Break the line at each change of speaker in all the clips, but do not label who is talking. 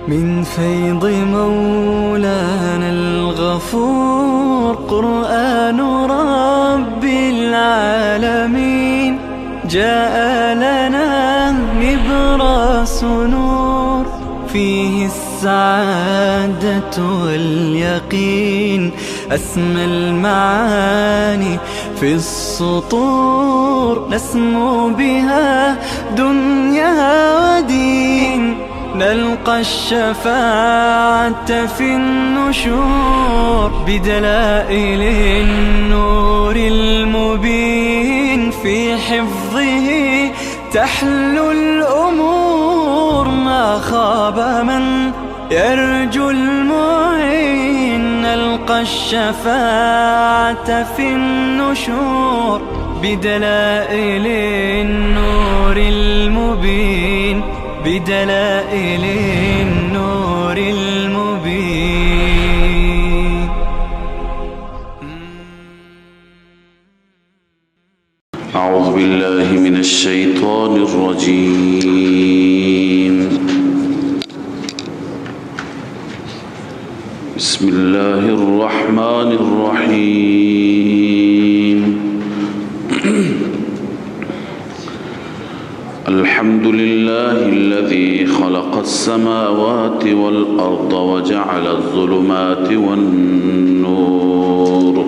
من فيض مولانا الغفور قرآن رب العالمين جاء لنا نبراس نور فيه السعادة واليقين أسمى المعاني في السطور نسمو بها دنيا ودين نلقى الشفاعة في النشور بدلائل النور المبين في حفظه تحلو الأمور ما خاب من يرجو المعين نلقى الشفاعة في النشور بدلائل النور المبين بدلائل النور المبين.
أعوذ بالله من الشيطان الرجيم. بسم الله الرحمن الرحيم. الحمد لله الذي خلق السماوات والأرض وجعل الظلمات والنور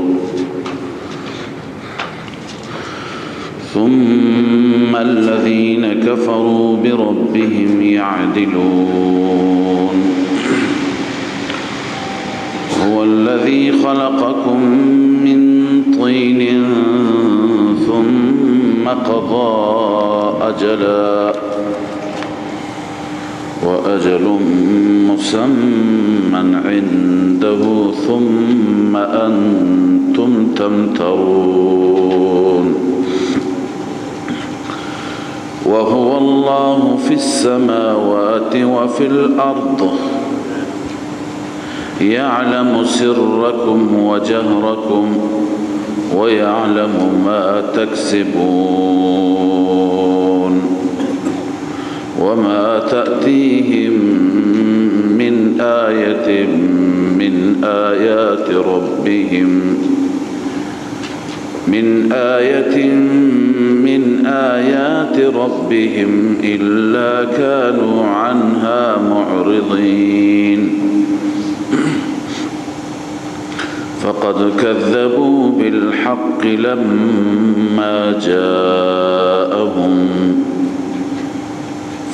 ثم الذين كفروا بربهم يعدلون. هو الذي خلقكم من طين ثم قضى أجلا وأجل مسمى عنده ثم أنتم تمترون. وهو الله في السماوات وفي الأرض يعلم سركم وجهركم ويعلم ما تكسبون وما تأتيهم من آية من آيات ربهم إلا كانوا عنها معرضين. فقد كذبوا بالحق لما جاءهم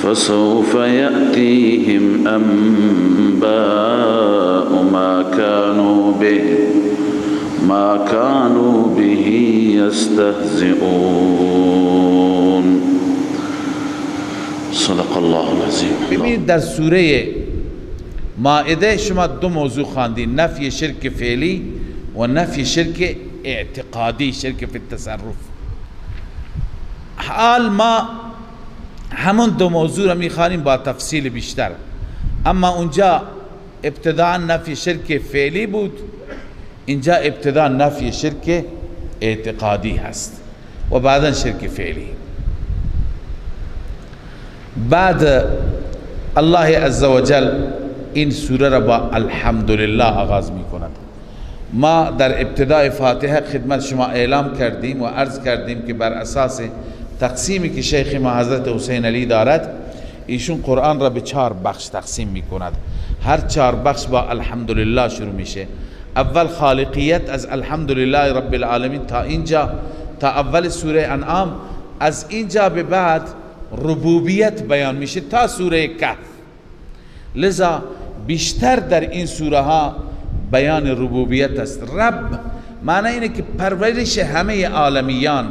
فسوف يأتيهم أنباء ما كانوا به يستهزئون. صدق الله العظيم.
ببینید در سوره مائده شما دو موضوع خواندید، نفی شرک فعلی و نفی شرک اعتقادی، شرک فی التصرف. حال ما همون دو موضوع را میخوانیم با تفصیل بیشتر، اما اونجا ابتداء نفی شرک فعلی بود، اینجا ابتداء نفی شرک اعتقادی هست و بعدا شرک فعلی. بعد الله عزوجل این سوره را با الحمدلله آغاز می کند. ما در ابتدای فاتحه خدمت شما اعلام کردیم و عرض کردیم که بر اساس تقسیمی که شیخ ما حضرت حسین علی دارد، ایشون قرآن را به 4 بخش تقسیم می کند. هر 4 بخش با الحمدلله شروع میشه. اول خالقیت از الحمدلله رب العالمین تا اینجا، تا اول سوره انعام. از اینجا به بعد ربوبیت بیان میشه تا سوره کهف. لذا بیشتر در این سوره ها بیان ربوبیت است. رب معنی اینه که پرورش همه عالمیان،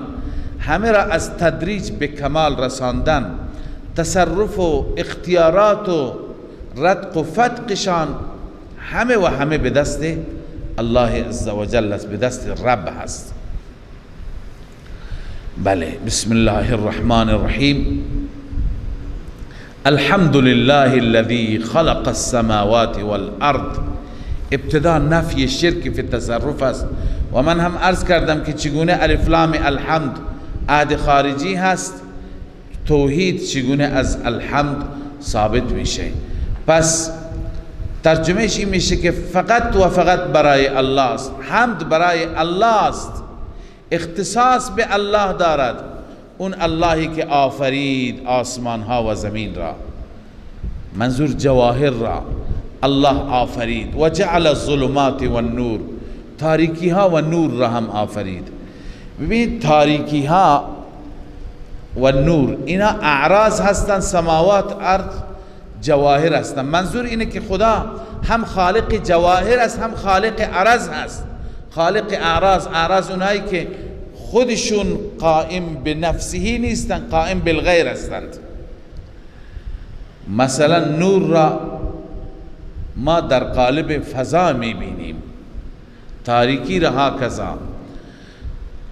همه را از تدریج به کمال رساندن، تصرف و اختیارات و رتق و فتقشان همه و همه به دست الله عزوجل است، به دست رب هست. بله، بسم الله الرحمن الرحیم. الحمد لله الذي خلق السماوات والارض. ابتدا نفی شرک فی التصرف است و من هم عرض کردم که چگونه الف لام الحمد عهد خارجی هست، توحید چگونه از الحمد ثابت میشه. پس ترجمهش این میشه که فقط و فقط برای الله است، حمد برای الله است، اختصاص به الله دارد، اون اللهی که آفرید آسمان ها و زمین را، منظور جواهر را الله آفرید، و جعل الظلمات و النور، تاریکی ها و نور را هم آفرید. ببینید تاریکی ها و نور اینا اعراض هستند، سماوات ارض جواهر هستند. منظور اینه که خدا هم خالق جواهر است هم خالق عرض هست. خالق اعراض اونایی که خودشون قائم به نفسهی نیستند، قائم بالغیر هستند. مثلا نور را ما در قالب فضا میبینیم، تاریکی را هکذا.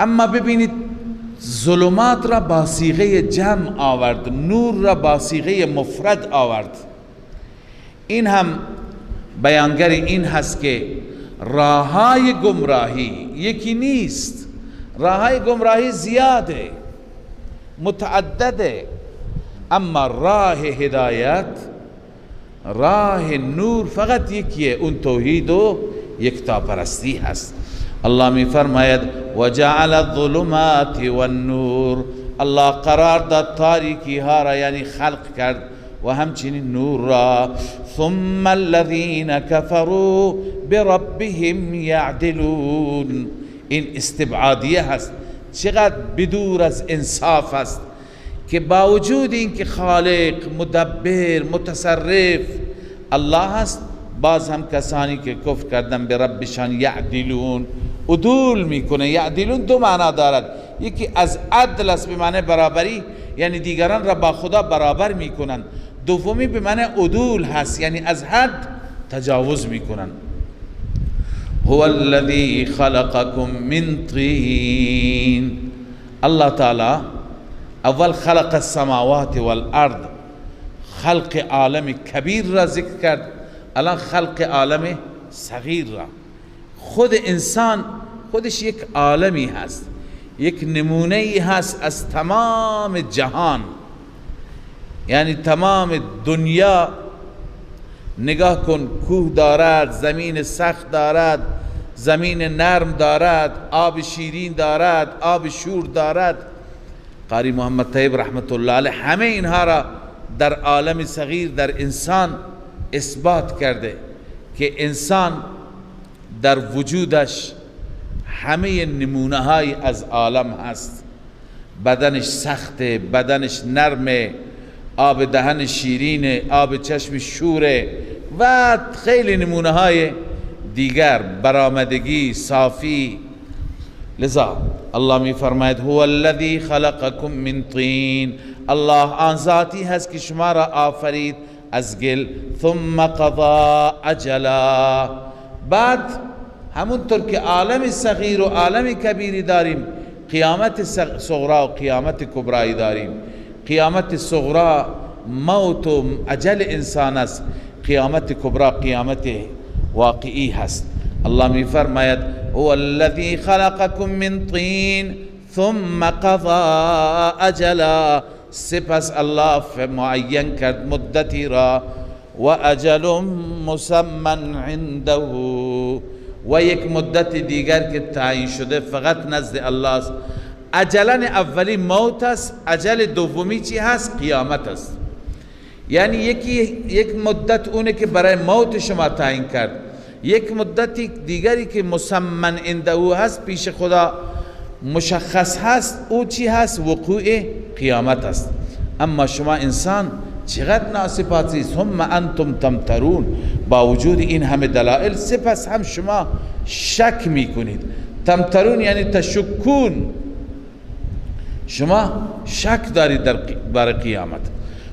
اما ببینید ظلمات را با صیغه جمع آورد، نور را با صیغه مفرد آورد. این هم بیانگر این هست که راههای گمراهی یکی نیست، راههای گمراهی زیاده، متعدده، اما راه هدایت، راه نور فقط یکیه، اون توحید و یکتاپرستی هست. الله می فرماید و جعل الظلمات والنور، الله قرار داد تاریکی ها را یعنی خلق کرد و همچنین نور را. ثم الذين كفروا بربهم يعدلون، این استبعادیه هست، چقدر بدور از انصاف است که با وجود این که خالق، مدبر، متصرف الله هست، باز هم کسانی که کفر کردن به ربشان یعدلون، عدول میکنه. یعدلون دو معنا دارد، یکی از عدل است به معنی برابری، یعنی دیگران را با خدا برابر میکنن. دومی به معنی عدول هست، یعنی از حد تجاوز میکنن. هو الذی خلقکم من طین، الله تعالی اول خلق السماوات والارض، خلق عالم کبیر را ذکر کرد، الان خلق عالم صغیر را. خود انسان خودش یک عالمی هست، یک نمونه هست از تمام جهان، یعنی تمام دنیا. نگاه کن، کوه دارد، زمین سخت دارد، زمین نرم دارد، آب شیرین دارد، آب شور دارد. قاری محمد طیب رحمت الله علیه همه اینها را در عالم صغیر، در انسان اثبات کرده که انسان در وجودش همه نمونه های از عالم هست. بدنش سخته، بدنش نرمه، آب دهن شیرینه، آب چشم شوره و خیلی نمونه های دیگر، برآمدگی، صافی. لذا الله می فرماید هو الذی خلقکم من طین، الله آن ذاتی هست که شما را آفرید از گل. ثم قضا اجلا، بعد همونطور که عالم صغیر و عالم کبیری داریم، قیامت صغرا و قیامت کبرایی داریم. قیامت صغرا موت و اجل انسان است، قیامت کبرا قیامت واقعی هست. الله می فرماید هو الذی خلقکم من طین ثم قضا اجلا، سپس الله معین کرد مدتی را، و اجل مسمى عنده، و یک مدت دیگر که تعیین شده فقط نزد الله است. اجلن اولی موت است، اجل دومی چی هست؟ قیامت است. یعنی یک مدت اونه که برای موت شما تعیین کرد، یک مدت دیگری که مسمى عنده هست، پیش خدا مشخص هست، او چی هست؟ وقوع قیامت است. اما شما انسان چقدر ناسپاسی، ثم انتم تمترون، با وجود این همه دلائل سپس هم شما شک میکنید. تمترون یعنی تشکون، شما شک دارید در قیامت.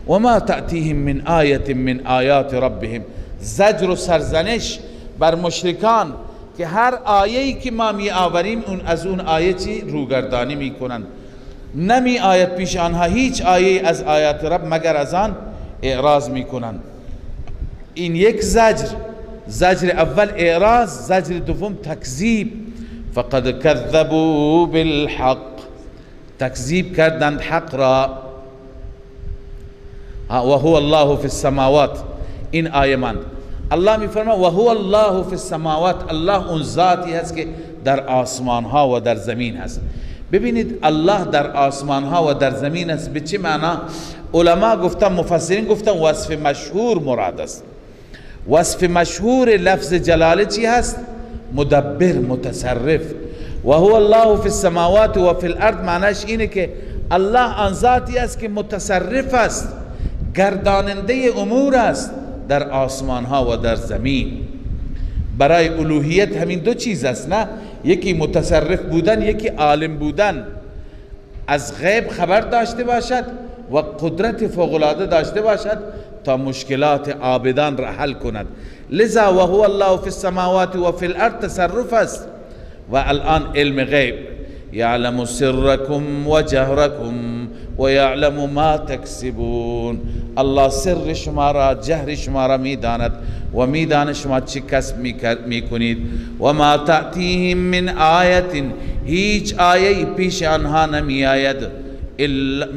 و ما تأتیهم من آیت من آیات ربهم، زجر و سرزنش بر مشرکان که هر آیه‌ای که ما می آوریم از اون آیه چی روگردانی میکنند، نمی آید پیش آنها هیچ آیه از آیات رب مگر از آن اعراض میکنند. این یک زجر اول اعراض، زجر دوم تکذیب. فقد کذبوا بالحق، تکذیب کردند حق را. و هو الله فی السماوات، این آیه ماند. الله میفرماید و هو الله فی السماوات، الله اون ذاتی هست که در آسمان ها و در زمین هست. ببینید الله در آسمان ها و در زمین است به چه معنا؟ علما گفتن، مفسرین گفتن وصف مشهور مراد است. وصف مشهور لفظ جلاله چی هست؟ مدبر، متصرف. و هو الله فی السماوات و فی الارض معناش اینه که الله آن ذاتی است که متصرف است، گرداننده امور است در آسمان ها و در زمین. برای الوهیت همین دو چیز است، نه؟ یکی متصرف بودن، یکی عالم بودن، از غیب خبر داشته باشد و قدرت فوق‌العاده داشته باشد تا مشکلات عابدان را حل کند. لذا و هو الله فی السماوات و فی الارض تصرف است. و الان علم غیب، یعلم سرکم و جهرکم و یعلم ما تکسبون. الله سر شما را، جهر شما را میداند و میداند شما چه کسب میکنید. و ما تأتیهم من آیت، هیچ آیه پیش آنها نمی آید،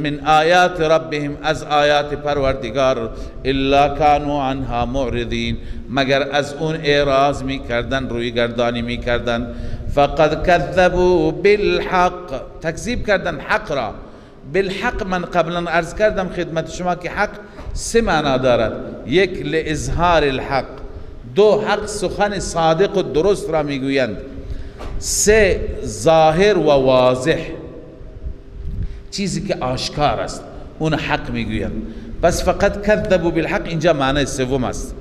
من آیات ربهم، از آیات پروردگار، الا کانوا عنها معرضین، مگر از اون اعراض میکردن، روی گردانی میکردن. فقد كذبوا بالحق، تکذیب کردن حق را. بالحق من قبلا عرض کردم خدمت شما که حق سه معنا دارد. یک لاظهار الحق، دو حق سخن صادق و درست را میگویند، سه ظاهر و واضح، چیزی که آشکار است اون حق میگویند. بس فقط کذبوا بالحق اینجا معنی سوم است،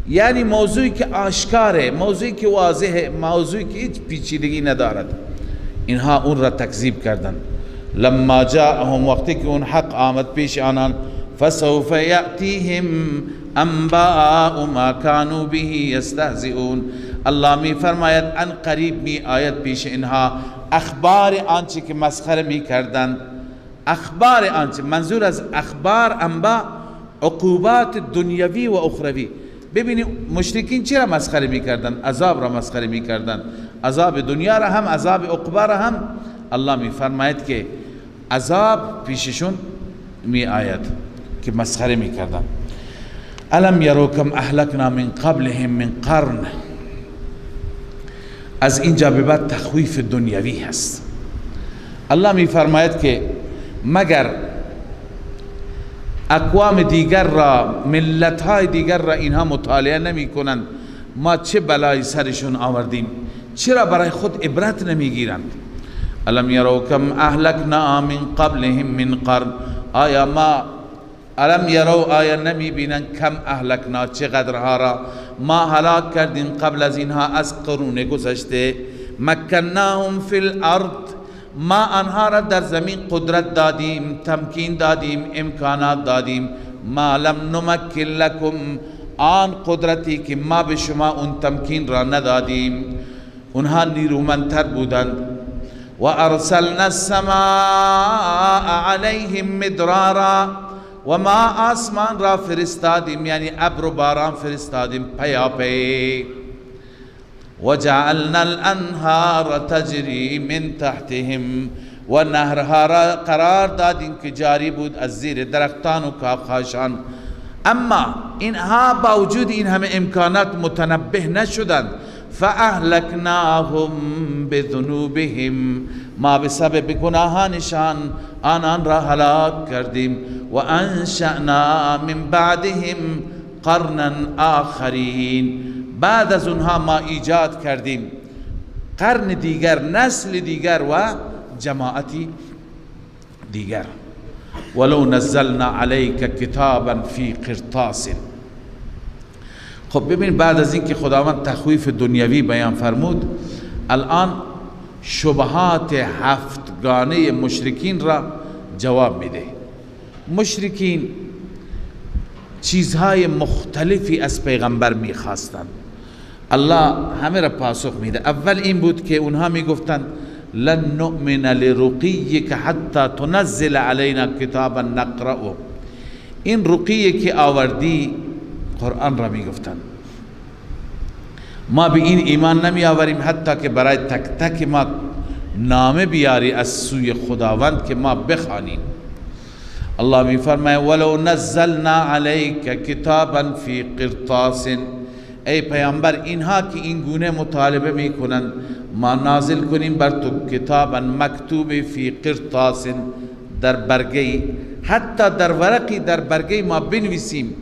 یعنی موضوعی که آشکاره، موضوعی که واضحه، موضوعی که هیچ پیچیدگی ندارد، اینها اون را تکذیب کردند. لما جاءهم، وقتی که اون حق آمد پیش آنان، فسوف یأتیهم انباء ما كانوا به یستهزئون، الله می فرماید ان قریب می آید پیش اینها اخبار آنچه که مسخره می کردند. اخبار آنچه، منظور از اخبار انباء عقوبات دنیوی و اخروی. ببینید مشرکین چرا مسخره میکردن؟ عذاب را مسخره میکردن، عذاب دنیا را هم، عذاب عقبا را هم. الله میفرماید که عذاب پیششون می آید که مسخره میکردن. الم یرو کم اهلکنا من قبلهم من قرن، از اینجا به بعد تخویف دنیوی هست. الله میفرماید که مگر اقوام دیگر را، ملت‌های دیگر را اینها مطالعه نمی کنند ما چه بلای سرشون آوردیم؟ چرا برای خود عبرت نمیگیرند؟ الم یرو کم اهلکنا من قبلهم من قرن، آیا ما، الم یرو آیا نمی بینند کم اهلکنا چقدرها را ما هلاک کردیم قبل از اینها از قرون گذشته. مکناهم فی الارض، ما آنها را در زمین قدرت دادیم، تمکین دادیم، امکانات دادیم. ما لم نمکن لکم، آن قدرتی که ما به شما اون تمکین را ندادیم. اونها نیرومندتر بودند. و ارسلنا السماء علیهم مدرارا، و ما آسمان را فرستادیم، یعنی ابر و باران فرستادیم پیاپی. وجعلنا الانهار تجری من تحتهم، و نهرها را قرار دادیم که جاری بود از زیر درختان و کاخهاشان. اما اینها باوجود این همه امکانات متنبه نشدند. فاهلکناهم بذنوبهم، ما بسبب گناهانشان آنان را هلاک کردیم. و انشأنا من بعدهم قرنا آخرین، بعد از اونها ما ایجاد کردیم قرن دیگر، نسل دیگر و جماعتی دیگر. ولو نزلنا علیک کتابا فی قرطاس. خب ببین، بعد از اینکه خداوند تخویف دنیوی بیان فرمود، الان شبهات هفتگانه مشرکین را جواب میده. مشرکین چیزهای مختلفی از پیغمبر میخواستند، الله همه را پاسخ میده. اول این بود که اونها میگفتند لن نؤمن لرقیک حتی تنزل علینا کتابا نقرأه. این رقیه که آوردی قرآن را میگفتند، ما به این ایمان نمی آوریم حتی که برای تک تک ما نامه بیاری از سوی خداوند که ما بخوانیم. الله می فرماید ولو نزلنا علیک کتابا فی قرطاس، ای پیامبر اینها که این گونه مطالبه میکنند ما نازل کنیم بر تو کتابا مکتوب فی قرطاس در برگی، حتی در ورقی در برگی ما بنویسیم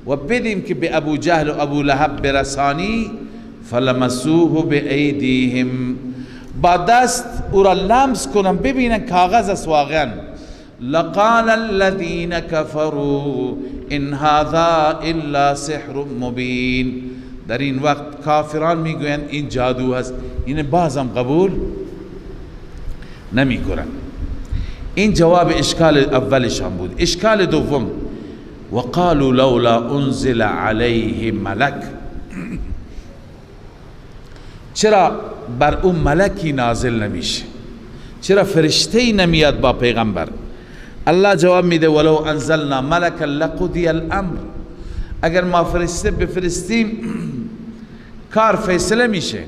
و بدیم که به ابو جهل و ابو لهب برسانی، فلمسوه بایدیهم، با دست او را لمس کنن ببینن کاغذ است واقعا. لقال الذين كفروا ان هذا الا سحر مبین، در این وقت کافران میگویند این جادو هست، این بازم قبول نمی کنن. این جواب اشکال اولشان بود. اشکال دوم، وقالوا لولا انزل علیه ملک، چرا بر اون ملکی نازل نمیشه؟ چرا فرشته‌ای نمیاد با پیغمبر؟ الله جواب میده ولو انزلنا ملکا لقضی الامر، اگر ما فرشته بفرستیم کار فیصله میشه.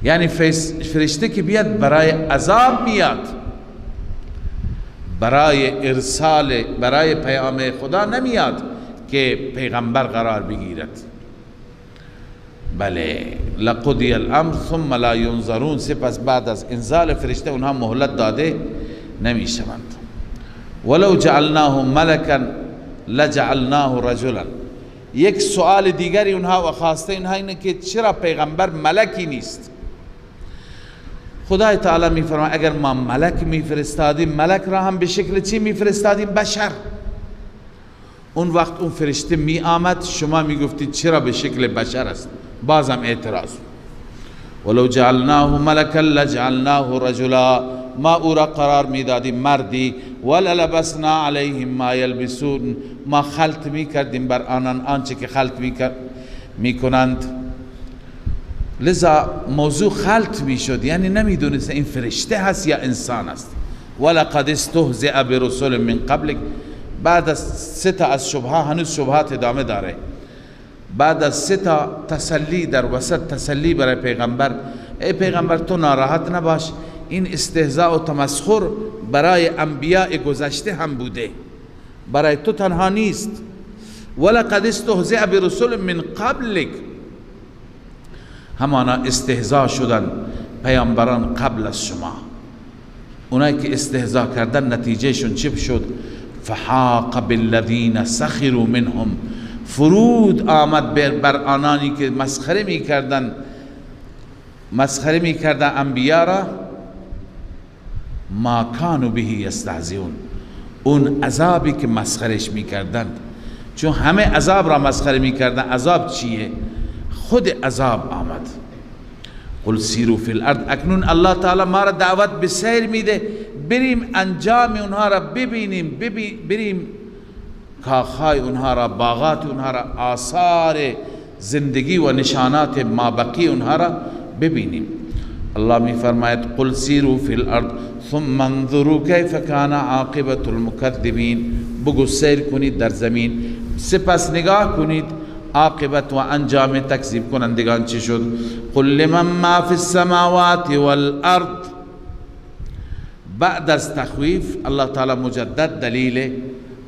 یعنی فرشته که بیاد برای عذاب میاد، برای ارسال، برای پیام خدا نمیاد که پیغمبر قرار بگیرد. بله، لقضی الامر ثم لا ینظرون، سپس بعد از انزال فرشته اونها مهلت داده نمیشوند. ولو جعلناه ملکا لجعلناه رجلا، یک سوال دیگری اونها و خواسته اینها اینه که چرا پیغمبر ملکی نیست؟ خدای تعالی میفرماید اگر ما ملک میفرستادیم، ملک را هم به شکل چی میفرستادیم؟ بشر. اون وقت اون فرشته می آمد، شما میگفتید چرا به شکل بشر است؟ بازم اعتراض. ولو جعلناه ملکا لجعلناه رجلا، ما او را قرار میدادیم مردی، وللبسنا علیهم ما یلبسون، ما خلط میکردیم بر آنان آنچه که خلط میکنند. لذا موضوع خلط میشد، یعنی نمیدونست این فرشته هست یا انسان است. ولقد استهزئ برسول من قبلک، بعد از 3 تا از شبهه، هنوز شبهات ادامه داره، بعد از 3 تا تسلی در وسط، تسلی برای پیغمبر. ای پیغمبر تو ناراحت نباش، این استهزاء و تمسخر برای انبیاء گذشته هم بوده، برای تو تنها نیست. ولقد استهزئ برسول من قبلک، همانا استهزاء شدن پیامبران قبل از شما، اونایی که استهزاء کردن نتیجه شون چی شد؟ فحاق بالذین سخروا منهم، فرود آمد بر آنانی که مسخره میکردن انبیا را، ما کانوا به یستهزئون، اون عذابی که مسخرش میکردند. چون همه عذاب را مسخره میکردن. عذاب چیه؟ خود عذاب آمد. قل سیروا فی الارض، اکنون الله تعالی ما را دعوت به سیر میده، بریم انجام اونها را ببینیم، بریم کاخهای اونها را، باغات اونها را، آثار زندگی و نشانات مابقی اونها را ببینیم. الله می فرماید قل سیروا فی الارض ثم انظروا کیف کان عاقبة المکذبین، بگو سیر کنید در زمین، سپس نگاه کنید عاقبت و انجام تکذیب کنندگان چی شد. قل لمن ما فی السماوات والارض، بعد از تخویف الله تعالی مجدد دلیل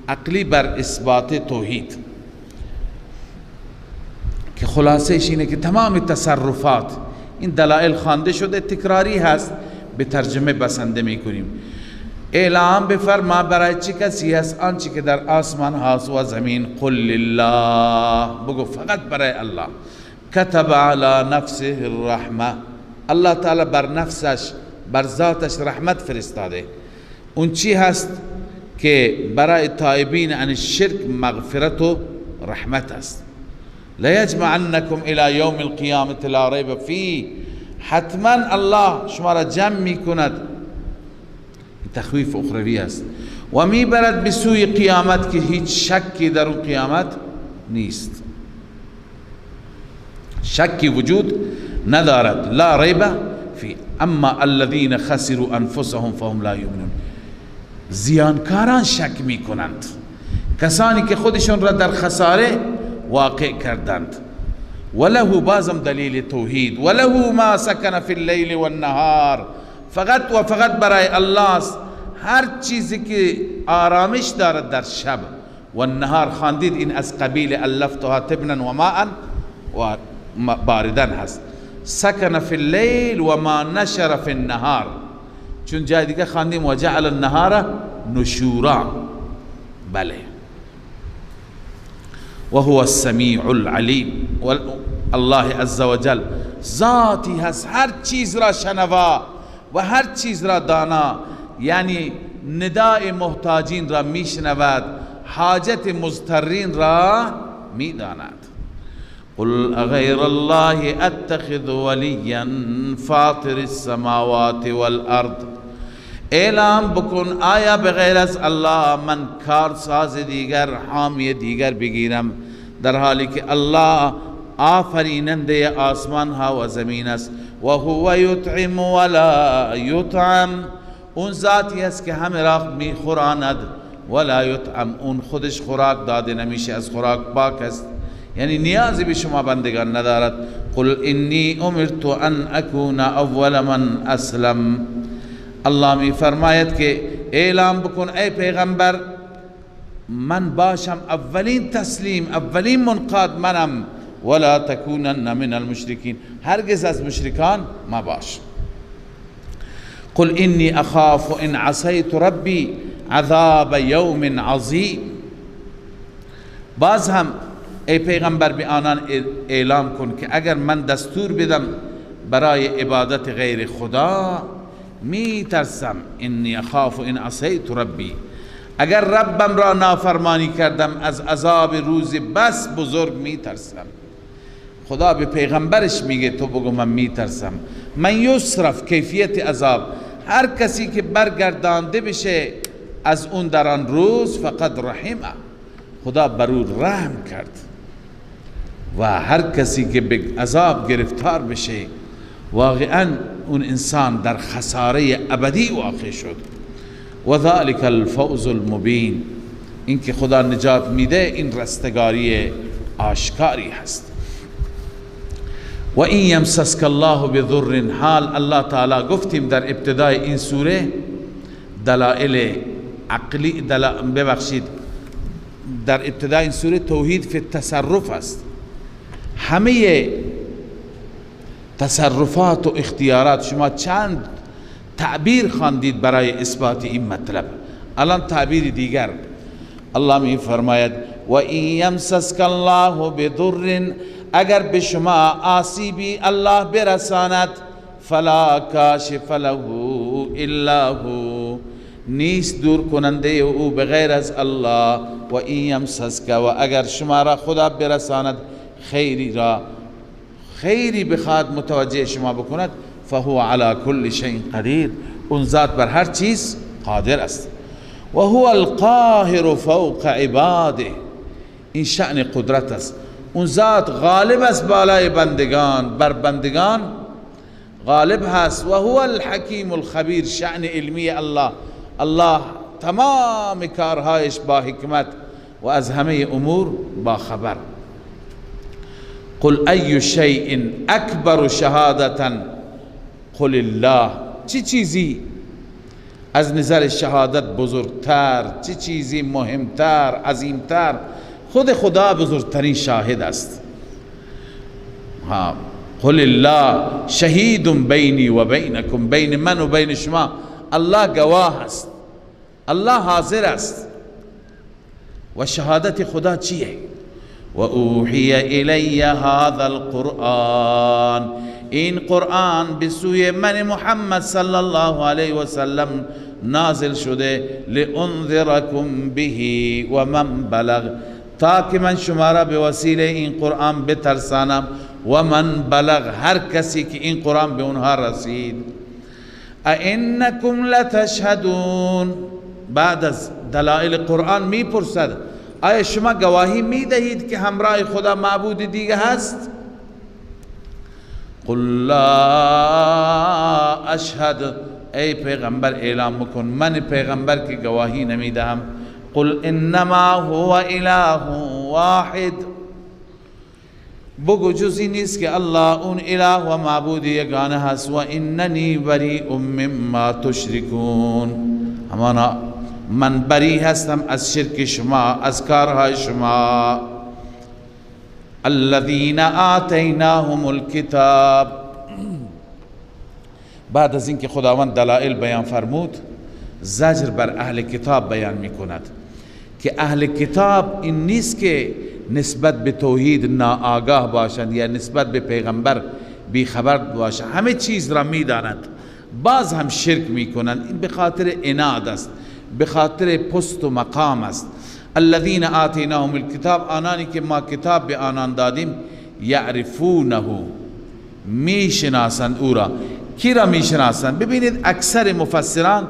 عقلی بر اثبات توحید که خلاصهش اینه که تمام تصرفات، این دلائل خوانده شده، تکراری هست، به ترجمه بسنده میکنیم. اعلام بفرما برای چه کسی هست آنچه که در آسمان هاست و زمین. قل لله، بگو فقط برای الله. کتب علی نفسه الرحمه، الله تعالی بر نفسش، بر ذاتش رحمت فرستاده. اون چی هست که برای تائبین عن الشرک مغفرت و رحمت است. لیجمعنکم الی یوم القیامة لا ریب فیه، حتما الله شما را جمع می کند. تخویف اخروی است و می برد به سوی قیامت که هیچ شکی در اون قیامت نیست، شکی وجود ندارد. لا ریب فی. اما الذین خسروا انفسهم فهم لا یؤمنون، زیانکاران شک می کنند، کسانی که خودشون را در خساره واقع کردند. وله، بازم دلیل توحید، وله ما سکن فی اللیل والنهار، فقط و فقط برای الله است هر چیزی که آرامش دارد در شب و نهار. خواندید این از قبیل الفتها تبنا و ماء و باردن هست. سکن فی اللیل و ما نشر فی النهار، چون جای دیگه خواندیم و جعل النهار نشورا. بله. و هو السمیع العلیم. الله عز وجل ذاتی هست هر چیز را شنوا و هر چیز را دانا، یعنی ندای محتاجین را میشنود، حاجت مضطرین را میداند. قل اغیر الله اتخذ ولیا فاطر السماوات والارض، اعلام بکن آیا بغیر از الله من کارساز دیگر، حامی دیگر بگیرم، در حالی که الله آفریننده آسمان ها و زمین است. و هو یطعم ولا یطعم، اون ذاتی است که همه را میخوراند، ولا یطعم، اون خودش خوراک داده نمیشه، از خوراک پاک است، یعنی نیازی به شما بندگان ندارد. قل انی امرت ان اکون اول من اسلم، الله می فرماید که اعلام بکن ای پیغمبر من باشم اولین تسلیم، اولین منقاد منم. ولا تکونن من المشرکین، هرگز از مشرکان مباش. قل انی اخاف ان عصیت ربی عذاب یوم عظیم، باز هم ای پیغمبر به آنان اعلام کن که اگر من دستور بدم برای عبادت غیر خدا می ترسم، انی اخاف ان عصیت ربی، اگر ربم را نافرمانی کردم از عذاب روز بس بزرگ می ترسم. خدا به پیغمبرش میگه تو بگو من می ترسم. من یصرف، کیفیت عذاب، هر کسی که برگردانده بشه از اون در آن روز، فقد رحمه، خدا بر او رحم کرد. و هر کسی که به عذاب گرفتار بشه واقعا اون انسان در خساره ابدی واقع شد. و ذلک الفوز المبین، این که خدا نجات میده این رستگاری آشکاری هست. و این یمسسک الله بضر، حال الله تعالی گفتیم در ابتدای این سوره دلائل عقلی، ببخشید در ابتدای این سوره توحید فی التصرف است. همه تصرفات و اختیارات، شما چند تعبیر خواندید برای اثبات این مطلب، الان تعبیر دیگر. الله می فرماید و این یمسسک الله بضر، اگر به شما آسیبی الله برساند، فلا کاشف له الا هو، نیست دور کننده او بغیر از الله. و این یمسسک، و اگر شما را خدا برساند خیری بخواد متوجه شما بکند، فهو علی کل شیء قدیر، اون ذات بر هر چیز قادر است. و هو القاهر فوق عباده، این شأن قدرت است، اون ذات غالب است بالای بندگان، بر بندگان غالب هست. و هو الحکیم الخبیر، شأن علمی الله، الله تمام کارهایش با حکمت و از همه امور با خبر. قل ای شیء اکبر شهادتا قل الله، چه چیزی از نظر شهادت بزرگتر، چه چیزی مهمتر، عظیمتر؟ خود خدا بزرگترین شاهد است. قل الله شهید بینی و بینکم، بین من و بین شما الله گواه است، الله حاضر است. و شهادت خدا چیه؟ و اوحی الی هذا القرآن، این قرآن به سوی من محمد صلی الله علیه و سلم نازل شده، لانذرکم به و من بلغ، تا که من شما را به وسیله این قرآن بترسانم، و من بلغ، هر کسی که این قرآن به اونها رسید. اینکم لتشهدون، بعد از دلائل قرآن میپرسد آیا شما گواهی میدهید که همراه خدا معبود دیگه هست؟ قل لا اشهد، ای پیغمبر اعلام بکن من پیغمبر که گواهی نمیدهم. قل انما هو اله واحد، بگو جزی نیست که الله اون اله و معبود یگانه هست. و اننی بریء مما تشرکون، همانا من بری هستم از شرک شما، از کارهای شما. الذین آتیناهم الکتاب. بعد از اینکه خداوند دلائل بیان فرمود، زجر بر اهل کتاب بیان می کند که اهل کتاب این نیست که نسبت به توحید ناآگاه باشند یا نسبت به پیغمبر بیخبر باشند، همه چیز را می دانند، باز هم شرک می کنند. این به خاطر عناد است، به خاطر پست و مقام است. الذین آتیناهم الکتاب، آنانی که ما کتاب به آنان دادیم، یعرفونه، می شناسند او را. کی را می شناسند؟ ببینید اکثر مفسران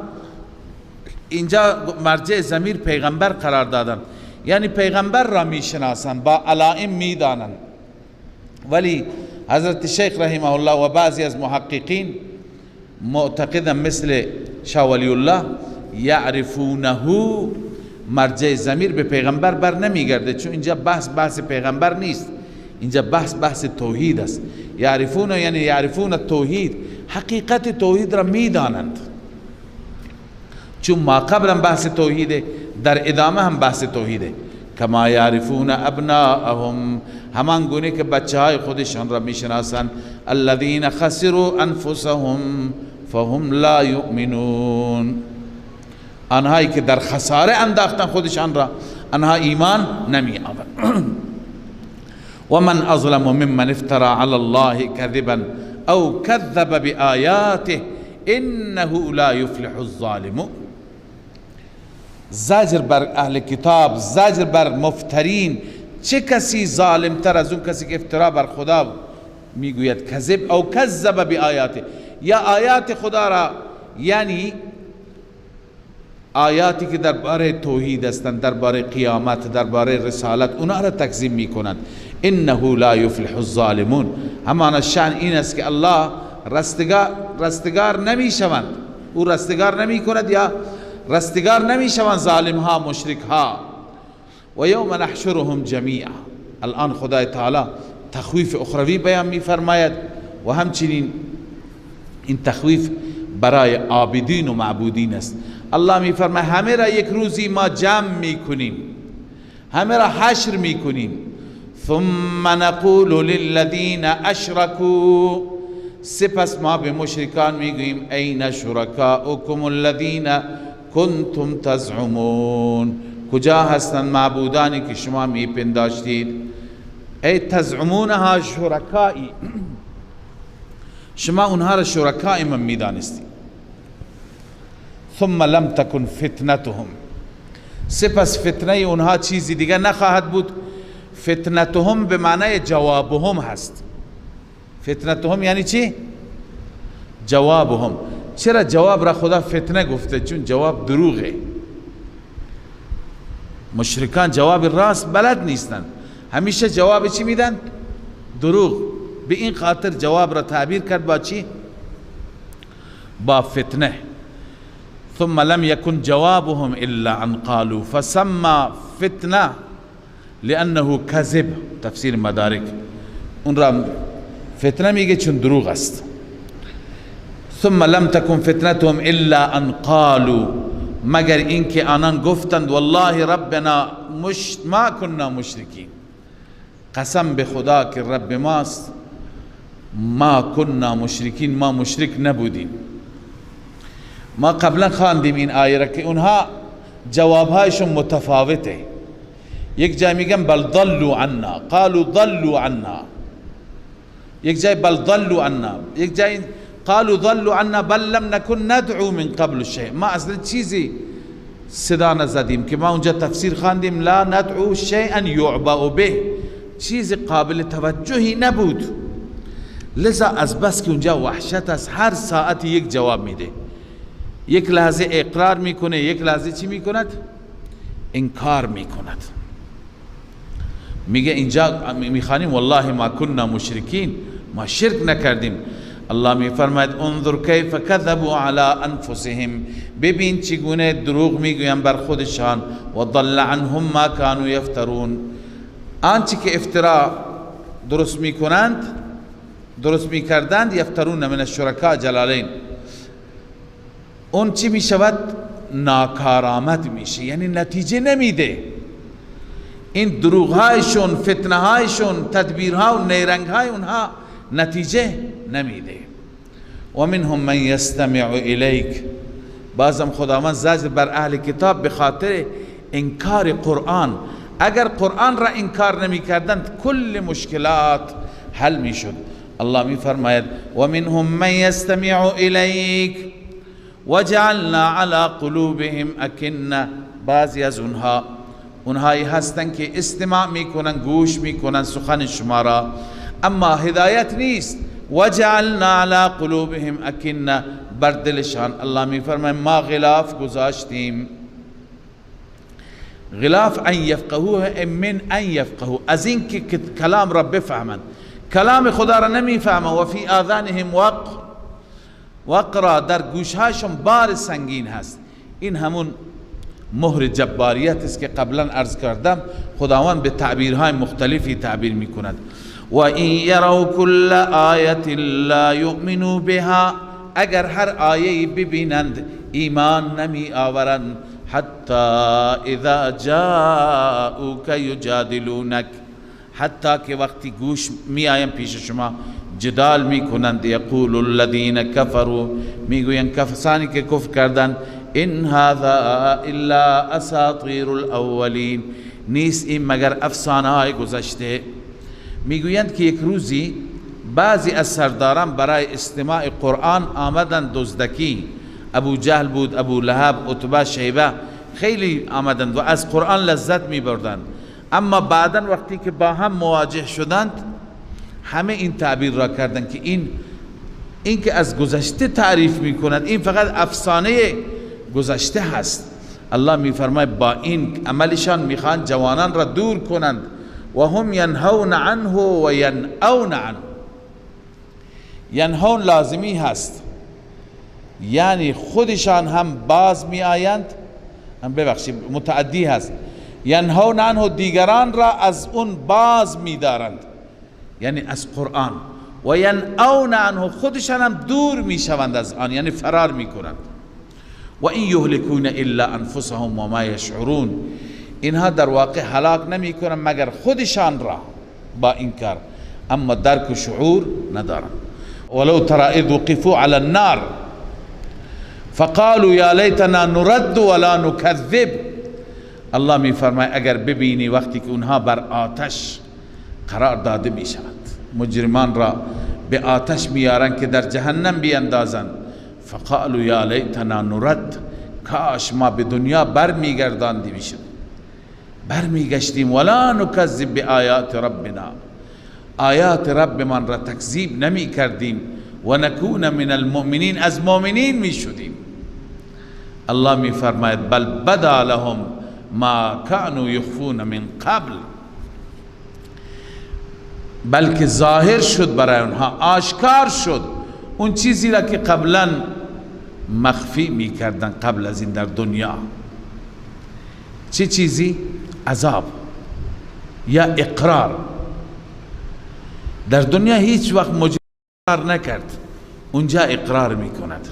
اینجا مرجع ضمیر پیغمبر قرار دادن، یعنی پیغمبر را می شناسند، با علائم می دانند. ولی حضرت شیخ رحمه الله و بعضی از محققین معتقدن مثل شاه ولی الله یعرفونه، مرجع ضمیر به پیغمبر بر نمیگرده، چون اینجا بحث پیغمبر نیست، اینجا بحث توحید است. یعرفونه یعنی یعرفون توحید، حقیقت توحید را میدانند، چون ما قبلا بحث توحیده، در ادامه هم بحث توحیده. کما یعرفون ابناءهم، همان گونه که بچه های خودشان را میشناسند. الذین خسروا انفسهم فهم لا یؤمنون، آنهایی که در خساره انداختن خودشان را، آنها ایمان نمی آورند. و من اظلم ممن افترى علی الله کذبا او کذب بآیاته انه لا یفلح الظالمون. زجر بر اهل کتاب، زجر بر مفترین. چه کسی ظالم تر از اون کسی که افترا بر خدا میگوید کذب او کذب بآیاته، یا آیات خدا را، یعنی آیاتی که درباره توحید هستند، درباره قیامت، درباره رسالت، اونا را تکذیب میکنند. انه لا یفلح الظالمون، همان شأن این است که الله رستگار نمیشوند، او رستگار نمی کند یا رستگار نمیشوند ظالم ها، مشرک ها. و یوم نحشرهم جمیعا، الان خدای تعالی تخویف اخروی بیان میفرماید و همچنین این تخویف برای عابدین و معبودین است. الله میفرماید همه را یک روزی ما جمع میکنیم، همه را حشر میکنیم. ثم نقول للذین اشرکوا، سپس ما به مشرکان میگوییم این شرکاؤکم الذین کنتم تزعمون، کجا هستند معبودانی که شما میپنداشتید؟ ای تزعمونها شرکایی، شما اونها را شرکای من میدانستید. ثم لم تکن فتنتهم، سپس فتنه اونها چیزی دیگه نخواهد بود. فتنتهم به معنی جوابهم هست. فتنتهم یعنی چی؟ جوابهم. چرا جواب را خدا فتنه گفته؟ چون جواب دروغه. مشرکان جواب راست بلد نیستن، همیشه جواب چی میدن؟ دروغ. به این خاطر جواب را تعبیر کرد با چی؟ با فتنه. ثم لم يكن جوابهم الا ان قالوا فسمى فتنه لانه كذب. تفسیر مدارک اون را فتنه میگه چون دروغ است. ثم لم تكن فتنتهم الا ان قالوا، مگر اینکه آنان گفتند والله ربنا ما كنا مشرکین، قسم به خدا که رب ماست، ما كنا مشرکین، ما مشرک نبودیم. ما قبلا خواندیم این آیه را که اونها جوابهایشون متفاوته. یک جای میگن بل ضلوا عنا، قالوا ضلوا عنا، یک جای بل ضلوا عنا، یک جای قالوا ضلوا عنا بل لم نكن ندعو من قبل شيء، ما اصلا چیزی صدا نزدیم که ما اونجا تفسیر خواندیم لا ندعو شيئا يعبأ به، چیز قابل توجهی نبود. لذا از بس که اونجا وحشت است، هر ساعت یک جواب میده، یک لحظه اقرار میکنه، یک لحظه چی میکند؟ انکار میکند. میگه اینجا میخوانیم والله ما كنا مشرکین، ما شرک نکردیم. الله میفرماید انظر کیف کذبوا علی انفسهم، ببین چگونه دروغ میگویند بر خودشان. و ضل عنهم ما كانوا یفترون، آنچه که افترا درست میکنند، درست میکردند، یفترون من الشرکاء جلالین، اون چی میشود؟ ناکارآمد میشه، یعنی نتیجه نمیده. این دروغهایشون، فتنهایشون، تدبیرها و نیرنگهای اونها نتیجه نمیده. و منهم من یستمع الیک، بازم خداوند زجر بر اهل کتاب به خاطر انکار قرآن. اگر قرآن را انکار نمی کردند کل مشکلات حل می شد. الله می فرماید و منهم من یستمع الیک وجعلنا على قلوبهم اکنه، بعضی از اونهایی هستند که استماع میکنن، گوش میکنن سخن شما را، اما هدایت نیست. وجعلنا على قلوبهم اکنه، بر دلشان الله میفرماید ما غلاف گذاشتیم. غلاف ان یفقهوه من ان یفقهو، از این که کلام را بفهمن، کلام خدا را نمیفهمن. و فی آذانهم وقرا، در گوشهاشون بار سنگین هست. این همون مهر جباریت است که قبلا عرض کردم، خداوند به تعبیرهای مختلفی تعبیر میکند. و این یروا کل آیت لا یؤمنوا بها، اگر هر آیه ببینند ایمان نمی آورند. حتی اذا جاءوک یجادلونک، حتی که وقتی گوش می آیم پیش شما جدال می کنند. یقول الذین کفروا، میگویند کسانی که کفر کردند ان هذا الا اساطیر الاولین، نیست این مگر افسانه های گذشته. میگویند که یک روزی بعضی از سرداران برای استماع قرآن آمدند دزدکی. ابو جهل بود، ابو لهب، عتبه، شیبه، خیلی آمدند و از قرآن لذت می بردند. اما بعدا وقتی که با هم مواجه شدند همه این تعبیر را کردند که این که از گذشته تعریف می کند این فقط افسانه گذشته هست. الله می فرماید با این عملشان میخوان جوانان را دور کنند. و هم ینهون عنه و ینأون عنه. ینهون لازمی هست، یعنی خودشان هم باز می آیند، هم ببخشید متعدی هست. ینهون عنه، دیگران را از اون باز می دارند، یعنی از قرآن. و ینأون عنه، خودشان هم دور می شوند از آن، یعنی فرار می کنند. و این یهلکون الا انفسهم و ما یشعرون، اینها در واقع هلاک نمی کنند مگر خودشان را با این کار، اما درک و شعور ندارند. ولو ترى اذ وقفوا على النار فقالوا یا لیتنا نرد ولا نکذب. الله می فرماید اگر ببینی وقتی که اونها بر آتش قرار داده می شود، مجرمان را به آتش میارن که در جهنم بیندازند. فقالوا یا لیتنا نرد، کاش ما به دنیا برمیگردانده میشد، برمیگشتیم. ولا نکذب بآیات ربنا، آیات رب من را تکذیب نمی کردیم. و نکون من المؤمنین، از مؤمنین می شدیم. الله می فرماید بل بدا لهم ما كانوا یخفون من قبل، بلکه ظاهر شد برای اونها، آشکار شد اون چیزی را که قبلا مخفی می کردن قبل از این در دنیا. چه چیزی؟ عذاب یا اقرار. در دنیا هیچ وقت مجرم اقرار نکرد، اونجا اقرار می کند.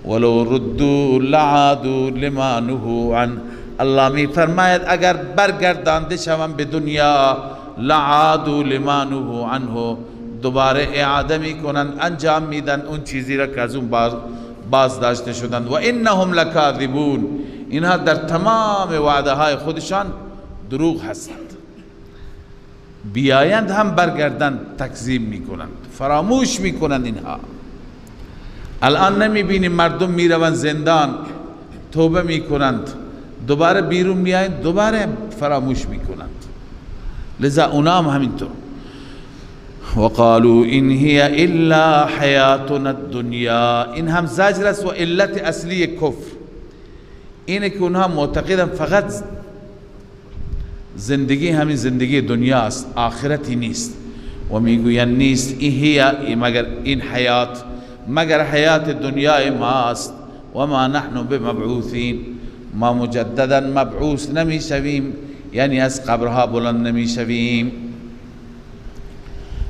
ولو ردوا لعادوا لما نهوا عنه، الله می فرماید اگر برگردانده شوند به دنیا، لعادوا لما نهوا عنه، دوباره اعاده می کنند، انجام میدن اون چیزی را که از اون باز داشته شدند. و انهم لکاذبون، اینها در تمام وعده های خودشان دروغ هستند. بیایند هم برگردند تکذیب میکنند، فراموش میکنند. اینها الان نمیبینیم مردم میروند زندان، توبه میکنند، دوباره بیرون میایند، دوباره فراموش میکنند. لذا اونام همینطور. وقالوا ان هي الا حیاتنا الدنیا، این هم زجر است و علت اصلی کفر اینه که اونها معتقدن فقط زندگی همین زندگی دنیا است، آخرتی نیست. و میگوین نیست مگر این حیات مگر حیات دنیای ماست. و ما نحن بمبعوثین، ما مجددا مبعوث نمی شویم، یعنی از قبرها بلند نمی شویم.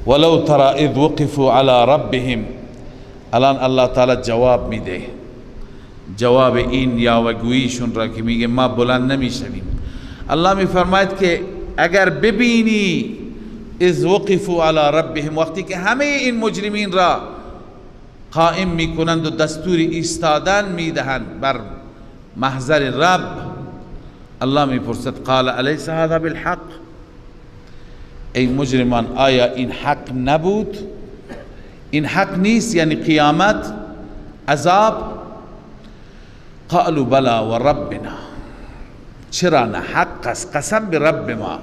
ولو ترى اذ وقفوا على ربهم، الان الله تعالی جواب میده، جواب این یاوه‌گوییشون را که میگه ما بلند نمی شویم. الله می فرماید که اگر ببینی اذ وقفوا علی ربهم، وقتی که همه این مجرمین را قائم میکنند و دستور ایستادن میدهند بر محضر رب، الله میپرسد قال الیس هذا بالحق، ای مجرمان آیا این حق نبود؟ این حق نیست؟ یعنی قیامت، عذاب؟ قالوا بلا و ربنا، چرا نه، حق است، قسم به رب ما.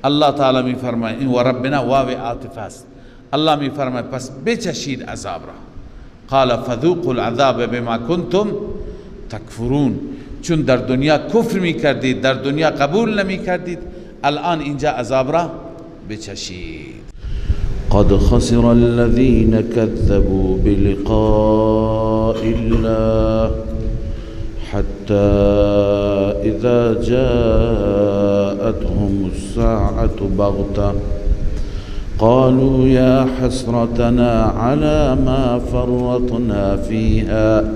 الله تعالی می فرماید این و ربنا واو عاطف است، الله می فرماید پس بچشید عذاب را. قال فذوقوا العذاب بما کنتم تکفرون، چون در دنیا کفر می کردید، در دنیا قبول نمی کردید، الان اینجا عذاب را بچشید.
قد خسر الذين كذبوا بلقاء الله حتى إذا جاءتهم الساعة بغتة قالوا يا حسرتنا على ما فرطنا فيها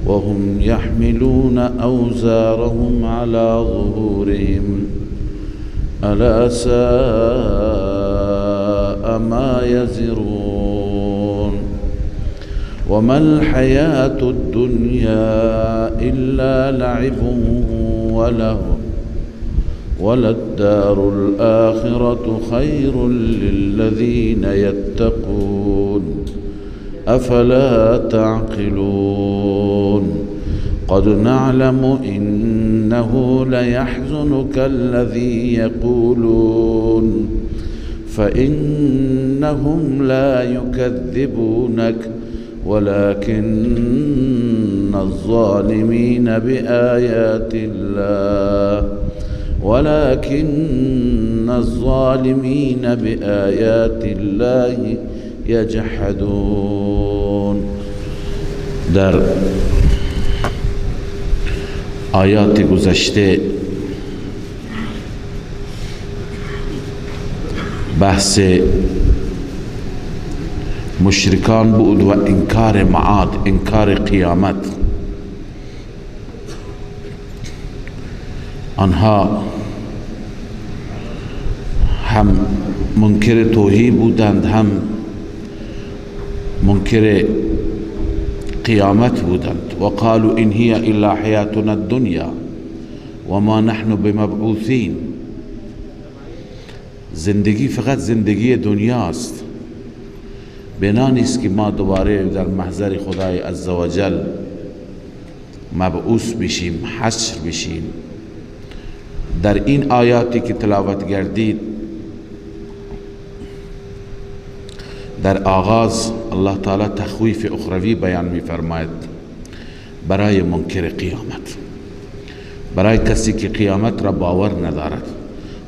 وهم يحملون أوزارهم على ظهورهم ألا ساء ما يزرون وما الحياة الدنيا إلا لعب ولهو وللدار الآخرة خير للذين يتقون أفلا تعقلون قد نعلم إنه ليحزنك الذي يقولون فإنهم لا يكذبونك ولكن الظالمين بآيات الله يجحدون.
در آیات گذشته بحث مشرکان بود و انکار معاد، انکار قیامت. آنها هم منکر توحید بودند، هم منکر قیامت بودند. و قالوا ان هي الا حیاتنا الدنیا و ما نحن بمبعوثین، زندگی فقط زندگی دنیاست، بنا نیست که ما دوباره در محضر خدای عزوجل مبعوث بشیم، حشر بشیم. در این آیاتی که تلاوت گردید در آغاز الله تعالی تخویف اخروی بیان می فرماید برای منکر قیامت، برای کسی که قیامت را باور ندارد.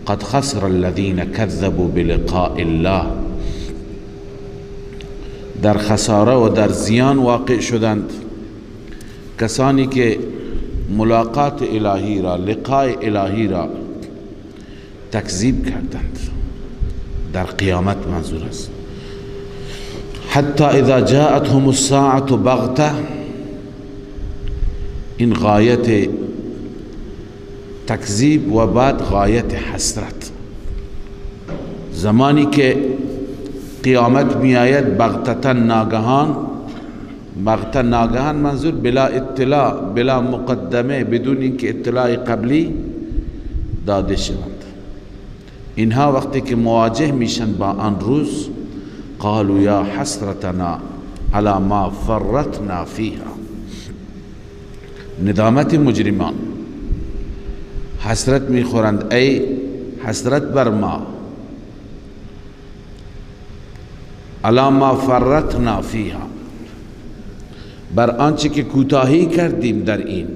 قد خسر الذين كذبوا بلقاء الله، در خساره و در زیان واقع شدند کسانی که ملاقات الهی را، لقاء الهی را تکذیب کردند. در قیامت منظور است. حتی اذا جاءتهم الساعة بغته، این غایت تکذیب و بعد غایت حسرت. زمانی که قیامت می آید بغتتا، ناگهان، بغتتا ناگهان منظور بلا اطلاع، بلا مقدمه، بدون اینکه اطلاع قبلی داده شوند. اینها وقتی که مواجه میشن با آن روز، قالوا یا حسرتنا على ما فرطنا فيها، ندامت مجرمان، حسرت میخورند، ای حسرت بر ما، على ما فرطنا فيها، بر آنچه که کوتاهی کردیم در این.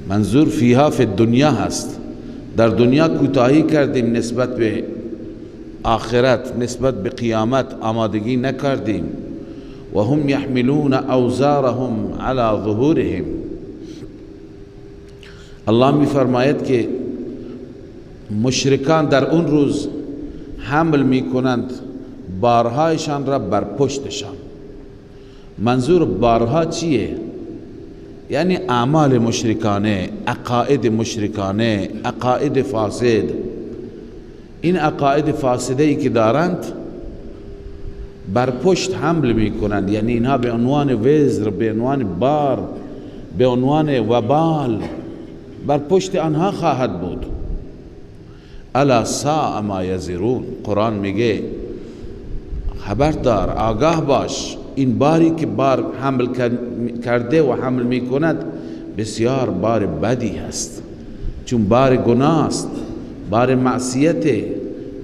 منظور فیها فی الدنیا هست، در دنیا کوتاهی کردیم نسبت به آخرت، نسبت به قیامت آمادگی نکردیم. و هم یحملون اوزارهم علی ظهورهم، الله می فرماید که مشرکان در اون روز حمل می کنند بارهایشان را بر پشتشان. منظور بارها چیه؟
یعنی اعمال مشرکانه، عقاید مشرکانه، عقاید فاسد. این عقاید فاسده ای که دارند بر پشت حمل میکنند، یعنی اینها به عنوان وزر، به عنوان بار، به عنوان وبال بر پشت آنها خواهد بود. الا ساء ما یزرون. قرآن میگه خبردار، آگاه باش، این باری که بار حمل کرده و حمل میکند بسیار بار بدی هست، چون بار گناه است، بار معصیت،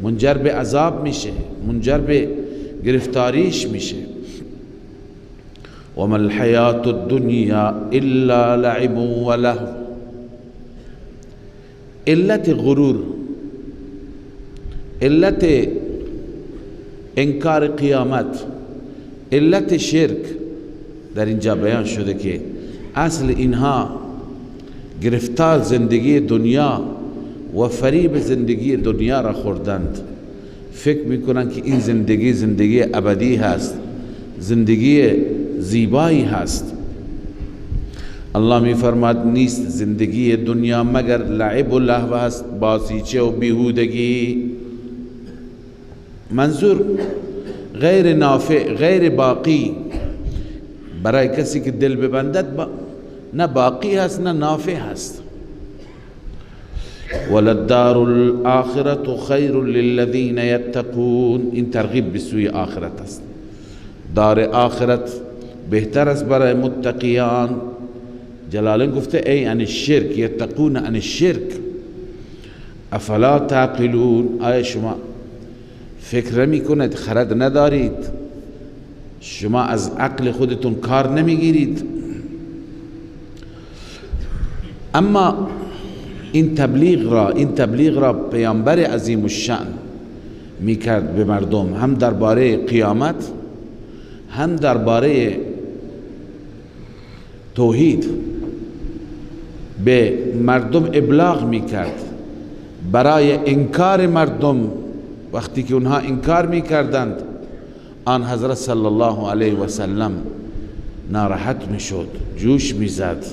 منجر به عذاب میشه، منجر به گرفتاریش میشه. وما الحیات الدنیا الا لعب و لهو. علت غرور، علت انکار قیامت، علت شرک در اینجا بیان شده که اصل اینها گرفتار زندگی دنیا و فریب زندگی دنیا را خوردند. فکر میکنند که این زندگی زندگی ابدی هست، زندگی زیبایی هست. الله میفرماد نیست زندگی دنیا مگر لعب و لهو هست، بازیچه و بیهودگی. منظور غیر نافع، غیر باقی. برای کسی که دل ببندد نه باقی هست نه نافع هست. وللدار الآخرة خیر للذین یتقون. این ترغیب به سوی آخرت است. دار آخرت بهتر است برای متقیان. جلالین گفته ای عن الشرک، یتقون عن الشرک. افلا تعقلون. آیا شما فکر نمی کند، خرد ندارید؟ شما از عقل خودتون کار نمیگیرید؟ اما این تبلیغ را پیامبر عظیم الشأن میکرد به مردم، هم درباره قیامت، هم درباره توحید به مردم ابلاغ میکرد. برای انکار مردم، وقتی که اونها انکار میکردند، آن حضرت صلی الله علیه و سلم ناراحت میشد، جوش میزد،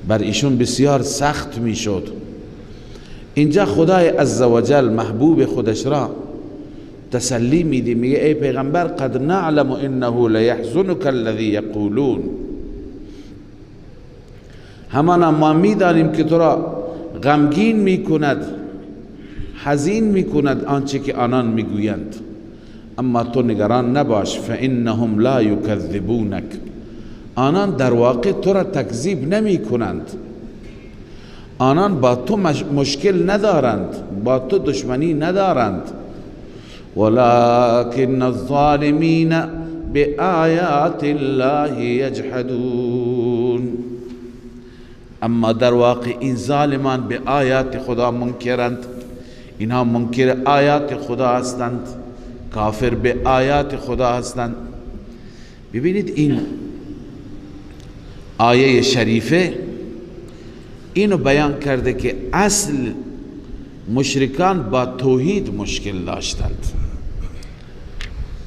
بر ایشون بسیار سخت میشد. اینجا خدای عزوجل محبوب خودش را تسلی میده، میگه ای پیغمبر قد نعلم انه لیحزنک الذی یقولون. همانا ما میدانیم که تو را غمگین میکند، حزین میکند آنچه که آنان میگویند، اما تو نگران نباش. فانهم لا یکذبونک. آنان در واقع تو را تکذیب نمی کنند، آنان با تو مشکل ندارند، با تو دشمنی ندارند. ولكن الظالمین بآیات الله یجحدون. اما در واقع این ظالمان به آیات خدا منکرند. اینها منکر آیات خدا هستند، کافر به آیات خدا هستند. ببینید این آیه شریفه اینو بیان کرده که اصل مشرکان با توحید مشکل داشتند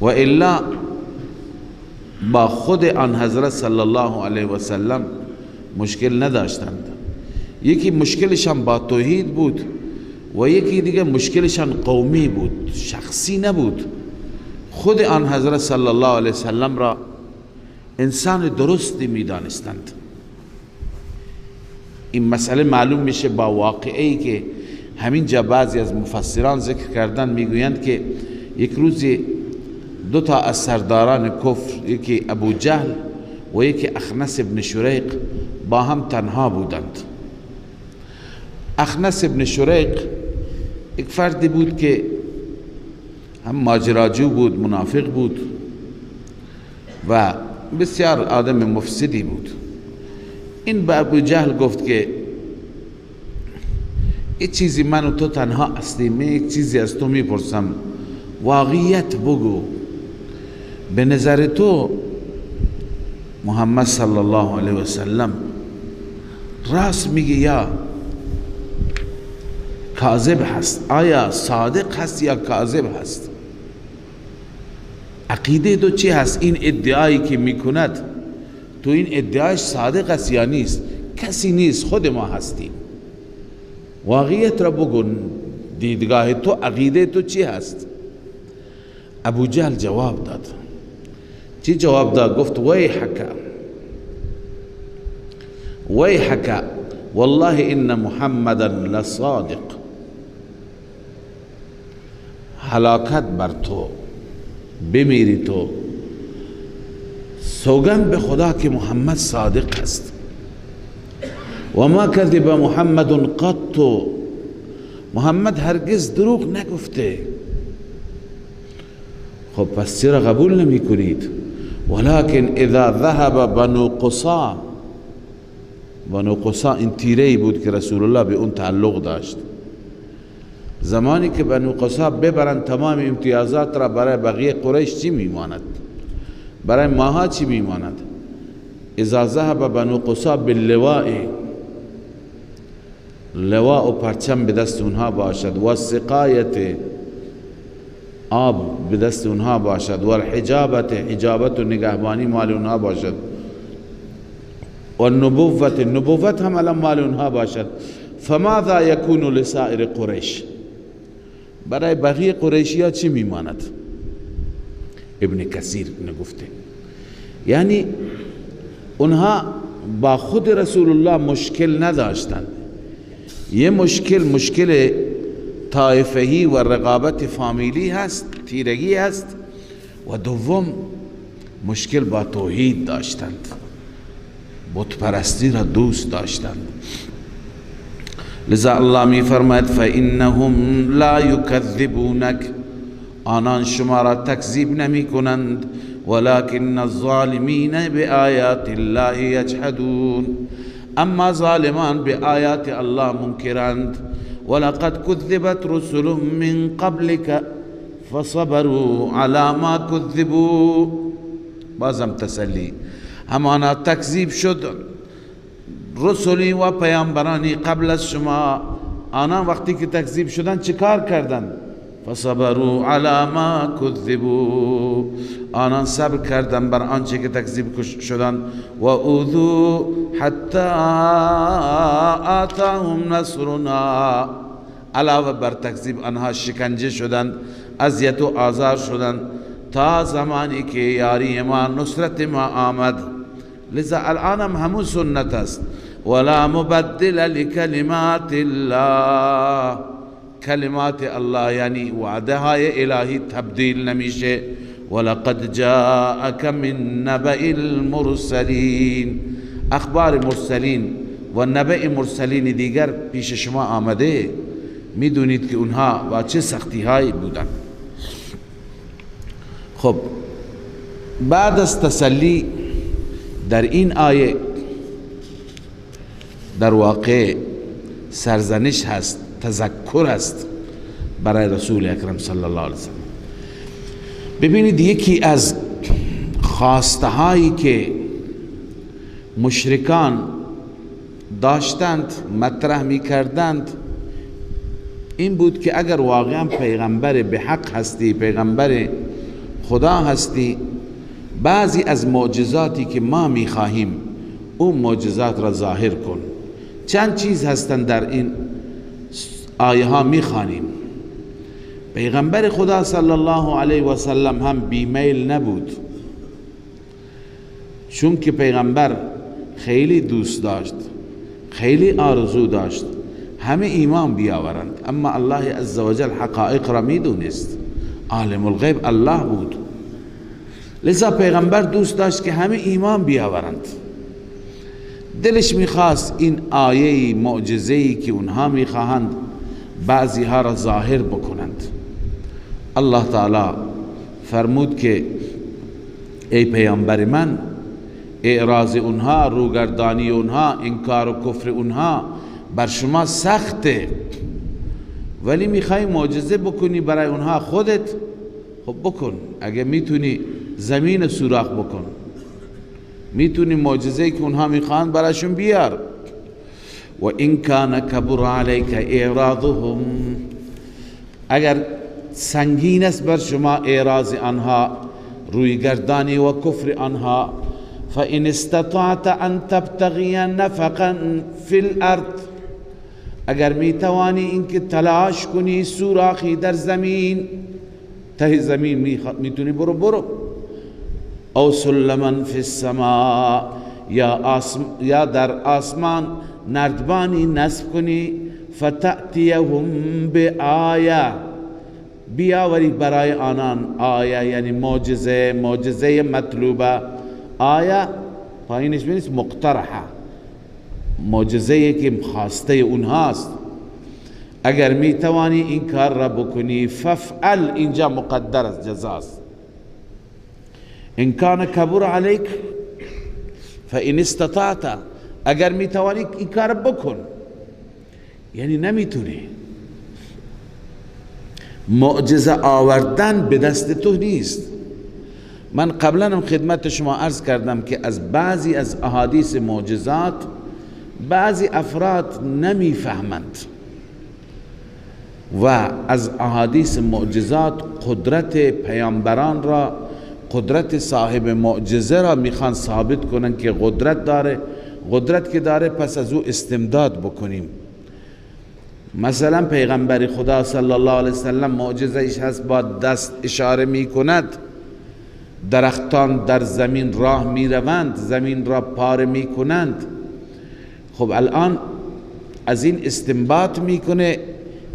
و الا با خود آن حضرت صلی الله علیه و سلم مشکل نداشتند. یکی مشکلشان با توحید بود و یکی دیگه مشکلشان قومی بود، شخصی نبود. خود آن حضرت صلی الله علیه و سلم را انسان درستی می دانستند. این مسئله معلوم میشه با واقعی که همین جا بعضی از مفسران ذکر کردن، میگویند که یک روزی دو تا از سرداران کفر، یکی ابو جهل و یکی اخنس ابن شریق، با هم تنها بودند. اخنس ابن شریق یک فردی بود که هم ماجراجو بود، منافق بود و بسیار آدم مفسدی بود. این به ابو جهل گفت که یک چیزی من و تو تنها هستیم، من یک چیزی از تو میپرسم، واقعیت بگو، به نظر تو محمد صلی الله علیه و سلم راست میگه یا کاذب هست؟ آیا صادق هست یا کاذب هست؟ عقیده تو چی هست؟ این ادعایی که میکند تو این ادعایش صادق است یا نیست؟ کسی نیست، خود ما هستیم. واقعیت را بگن، دیدگاه تو، عقیده تو چی هست؟ ابو جهل جواب داد. چی جواب داد؟ گفت ویحک والله ان محمدا لصادق. هلاکت بر تو، بمیری تو، سوگند به خدا که محمد صادق است. و ما کذب محمد قط، محمد هرگز دروغ نگفته. خب پس چرا قبول نمی کنید؟ ولكن اذا ذهب بنو قصا، بنو قصا این تیره‌ای بود که رسول الله به اون تعلق داشت. زمانی که بنو قصا ببرن تمام امتیازات را، برای بقیه قریش چی میماند؟ برای ماها چی میماند؟ اذا ذهب بنو قصا باللواء، لواء و پرچم به دست اونها باشد، و سقایت آب به دست اونها باشد، و الحجابت، حجابت و نگهبانی مال اونها باشد، و النبوت، نبوت هم الان مال اونها باشد. فماذا یکون لسائر قریش، برای بقیه قریشی ها چی میماند؟ ابن کثیر نگفته یعنی اونها با خود رسول الله مشکل نداشتند. یه مشکل طایفهی و رقابت فامیلی هست، تیرگی هست، و دوم مشکل با توحید داشتند، بت پرستی را دوست داشتند. لذا الله می فرماید فإنهم لا یکذبونک، آنان شما را تکذیب نمی کنند، ولكن الظالمین بآیات الله یجحدون، اما ظالمان به آیات الله منکرند. ولقد كذبت رسل من قبلك فصبروا على ما كذبوا، بازم تسلی، همانا تکذیب شد رسولی و پیامبرانی قبل از شما، آنها وقتی که تکذیب شدن چیکار کردند؟ فصبروا على ما كذبوا، آنان صبر کردن بر آنچه که تکذیب شدن. و اوذوا حتی آتاهم نصرنا، علاوه بر تکذیب آنها شکنجه شدند، اذیت و آزار شدند تا زمانی که یاری ما، نصرت ما آمد. لذا الان هم همون سنت است. ولا مبدل لکلمات الله، کلمات الله یعنی وعده های الهی تبدیل نمیشه. ولقد جاءك من نبأ المرسلین، اخبار مرسلین و نبأ مرسلین دیگر پیش شما آمده، میدونید که اونها با چه سختی هایی بودن. خب بعد از تسلی در این آیه در واقع سرزنش هست، تذکر است برای رسول اکرم صلی الله علیه وسلم. ببینید یکی از خواسته هایی که مشرکان داشتند، مطرح می کردند، این بود که اگر واقعا پیغمبر به حق هستی، پیغمبر خدا هستی، بعضی از معجزاتی که ما می خواهیم اون معجزات را ظاهر کن. چند چیز هستند در این آیه ها می خوانیم. پیغمبر خدا صلی الله علیه و سلم هم بیمیل نبود، چون که پیغمبر خیلی دوست داشت، خیلی آرزو داشت همه ایمان بیاورند، اما الله عزوجل حقایق را میدونست، عالم الغیب الله بود. لذا پیغمبر دوست داشت که همه ایمان بیاورند. دلش میخواست این آیه معجزه‌ای که اونها میخواهند بعضی ها را ظاهر بکنند. الله تعالی فرمود که ای پیامبر من، اعراض اونها، روگردانی اونها، انکار و کفر اونها بر شما سخته، ولی میخوای معجزه بکنی برای اونها خودت، خب بکن. اگه میتونی زمین سوراخ بکن، میتونی معجزه‌ای که اونها میخوان براشون بیار. و این کان کبر علیک اعراضهم، اگر سنگین است بر شما اعراض آنها، رویگردانی و کفر آنها، فإن استطعت ان تبتغی نفقا فی الارض، اگر میتوانی اینکه تلاش کنی سوراخی در زمین، ته زمین میتونی برو، او سلما فی السماء، یا در آسمان نردبانی نصب کنی، فتأتیهم بآیه، بیاوری برای آنان آیه، یعنی معجزه مطلوبه. آیه پایینش بینید مقترحه، معجزه که خواسته اونهاست. اگر میتوانی این کار را بکنی، فافعل، اینجا مقدر است، جزاست. ان کان کبر علیک فان استطعت، اگر میتوانی این کار بکن، یعنی نمیتونی. معجزه آوردن به دست تو نیست. من قبلا هم خدمت شما عرض کردم که از بعضی از احادیث معجزات بعضی افراد نمیفهمند و از احادیث معجزات قدرت پیامبران را، قدرت صاحب معجزه را میخوان ثابت کنن که قدرت داره، قدرت که داره پس از او استمداد بکنیم. مثلا پیغمبر خدا صلی الله علیه وسلم معجزه ایش هست، با دست اشاره میکند، درختان در زمین راه میروند، زمین را پاره میکنند. خب الان از این استنباط میکنه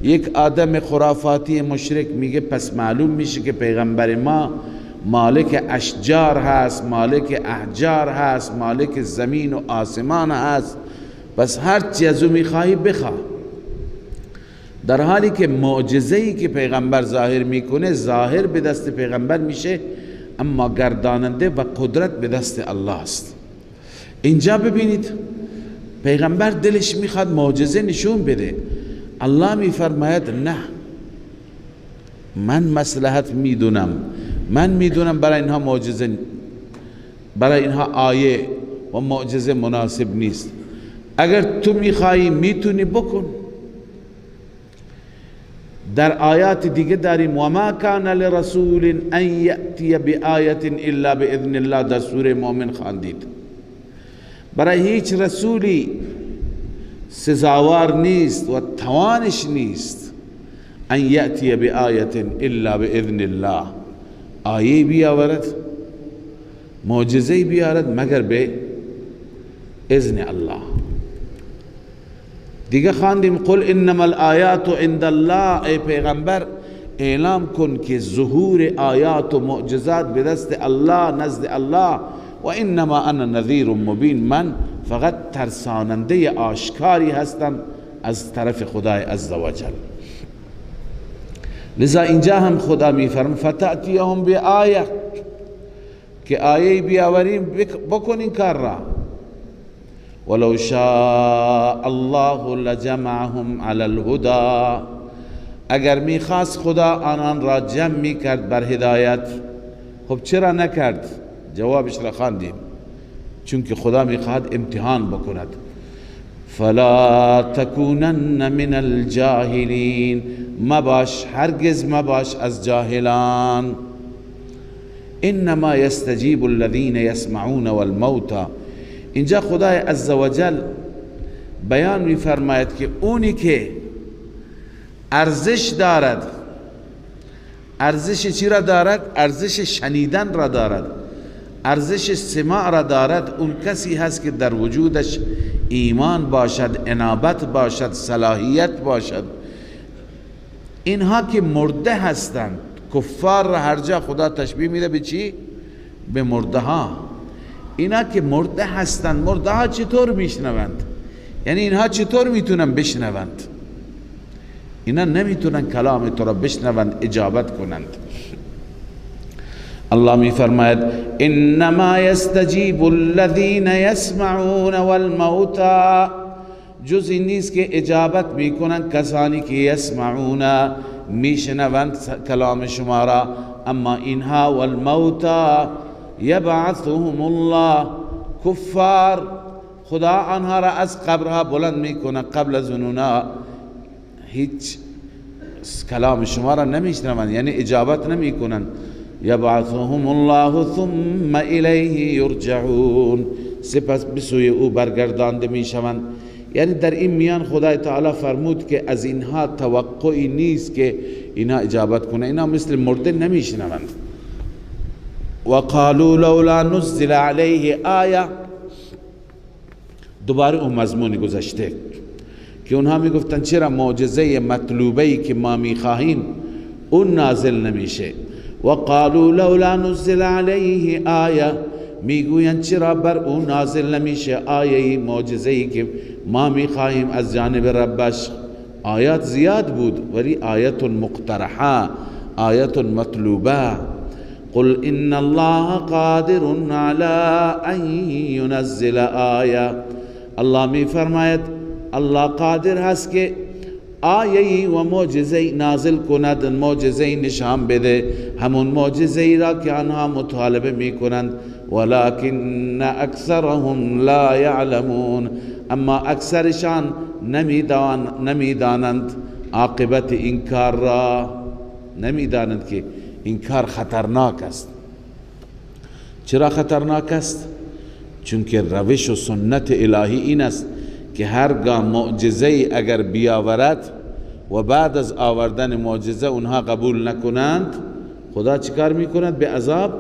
یک آدم خرافاتی مشرک، میگه پس معلوم میشه که پیغمبر ما مالک اشجار هست، مالک احجار هست، مالک زمین و آسمان هست، پس هر چی از او میخواهی بخواه. در حالی که معجزه‌ای که پیغمبر ظاهر میکنه، ظاهر به دست پیغمبر میشه، اما گرداننده و قدرت به دست الله است. اینجا ببینید پیغمبر دلش میخواد معجزه نشون بده، الله میفرماید نه، من مصلحت میدونم، من میدونم برای اینها معجزه، برای اینها آیه و معجزه مناسب نیست. اگر تو میخوایی میتونی بکن. در آیات دیگه داریم و ما کان لرسول ان یأتی بآیه الا باذن الله، در سوره مؤمن خواندید. برای هیچ رسولی سزاوار نیست و توانش نیست ان یأتی بآیه الا باذن الله، آیه بیاورد، معجزه بیارد مگر به اذن الله. دیگه خواندیم قل انما الآیات عند الله، ای پیغمبر اعلام کن که ظهور آیات و معجزات به دست الله، نزد الله. و انما انا نذیر مبین، من فقط ترساننده آشکاری هستم از طرف خدای عزوجل. لذا اینجا هم خدا میفرم فتأتیهم بآیه، که آیه بیاوریم بکن این کار را. ولو شاء الله لجمعهم على الهدى، اگر میخواست خدا آنان را جمع میکرد بر هدایت. خب چرا نکرد؟ جوابش را خواندیم، چون که خدا میخواد امتحان بکند. فلا تکونن من الجاهلین، مباش، هرگز مباش از جاهلان. انما یستجیب الذین یسمعون والموتى، اینجا خدای عزوجل بیان میفرماید که اونی که ارزش دارد، ارزش چی را دارد؟ ارزش شنیدن را دارد، ارزش سماع را دارد. اون کسی هست که در وجودش ایمان باشد، انابت باشد، صلاحیت باشد. اینها که مرده هستند، کفار را هر جا خدا تشبیه میده به چی؟ به مرده ها. اینا که مرده هستند، مرده ها چطور میشنوند؟ یعنی اینها چطور میتونن بشنوند؟ اینا نمیتونن کلام تو را بشنوند، اجابت کنند. الله میفرماید انما یستجیب الذین یسمعون والموتى، جز این نیست که اجابت میکنن کسانی که یسمعون، میشنوند کلام شما را، اما اینها والموتى یبعثهم الله، کفار خدا آنها را از قبرها بلند میکنه، قبل از اونها هیچ کلام شما را نمیشنوند، یعنی اجابت نمیکنند. یبعثهم الله ثم الیه یرجعون، سپس به سوی او برگردانده می شوند. یعنی در این میان خدای تعالی فرمود که از اینها توقعی نیست که اینا اجابت کنه، اینا مثل مرده نمیشنوند. و قالوا لولا نزل علیه آیه، دوباره اون مضمون گذشته که اونها میگفتن چرا معجزه مطلوبه‌ای که ما میخواهیم اون نازل نمیشه. و قالوا لولا نزل علیه آیه، میگویند چرا بر اون نازل نمیشه آیه معجزه‌ای که ما میخواهیم از جانب ربش. آیات زیاد بود ولی آیت مقترحه، آیت مطلوبه. قل ان الله قادر على ان ينزل آیه، الله می فرماید الله قادر هست که آیه و معجزه نازل کند، معجزه نشان بده، همون معجزه را که آنها مطالبه می کنند. ولكن اکثرهم لا يعلمون، اما اکثرشان نمیدانند عاقبت این کار را، نمیدانند که این کار خطرناک است. چرا خطرناک است؟ چون که روش و سنت الهی این است که هرگاه معجزه اگر بیاورد و بعد از آوردن معجزه اونها قبول نکنند، خدا چیکار میکند؟ به عذاب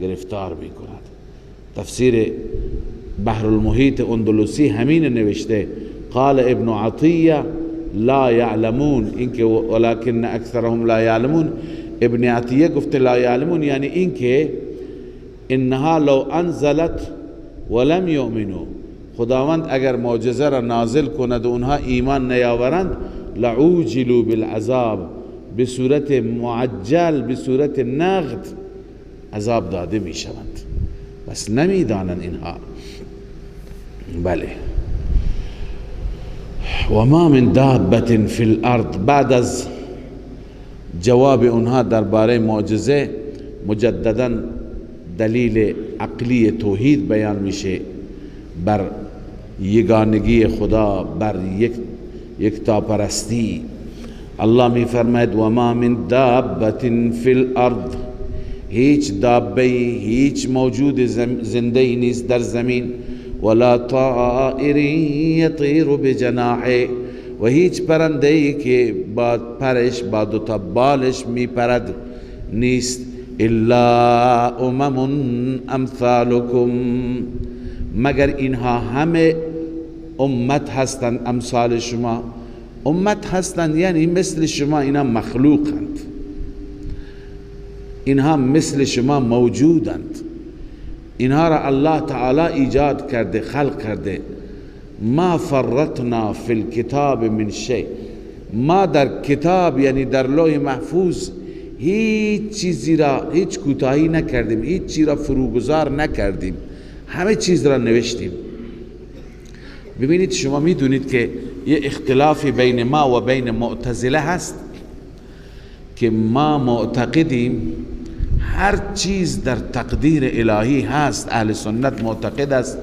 گرفتار میکند. تفسیر بحر المحیط اندلسی همین نوشته، قال ابن عطیه لا یعلمون، اینکه ولكن اکثرهم لا یعلمون، ابن عطیه گفته لا یعلمون یعنی اینکه انها لو انزلت ولم یؤمنوا، خداوند اگر معجزه را نازل کند و اونها ایمان نیاورند، لعوجلوا بالعذاب، به صورت معجل، به صورت نقد عذاب داده می شوند. بس نمیدانند اینها. بله. و ما من دابة فی الارض، بعد از جواب اونها درباره معجزه مجددا دلیل عقلی توحید بیان میشه بر یگانگی خدا، بر یکتاپرستی. الله می فرماید و ما من دابة فی الارض، هیچ دابه، هیچ موجود زنده نیست در زمین، ولا طائر یطیر بجناحه، و هیچ پرنده‌ای که با پرش، با دو تا بالش می پرد نیست، الا امم امثالکم، مگر اینها همه امت هستند، امثال شما. امت هستند یعنی مثل شما، اینا مخلوقند، اینها مثل شما موجودند، اینها را الله تعالی ایجاد کرده، خلق کرده. ما فرطنا فی الکتاب من شیء، ما در کتاب یعنی در لوح محفوظ هیچ چیزی را، هیچ کوتاهی نکردیم، هیچ چیزی را فروگذار نکردیم، همه چیز را نوشتیم. ببینید شما میدونید که یه اختلافی بین ما و بین معتزله هست که ما معتقدیم هر چیز در تقدیر الهی هست. اهل سنت معتقد است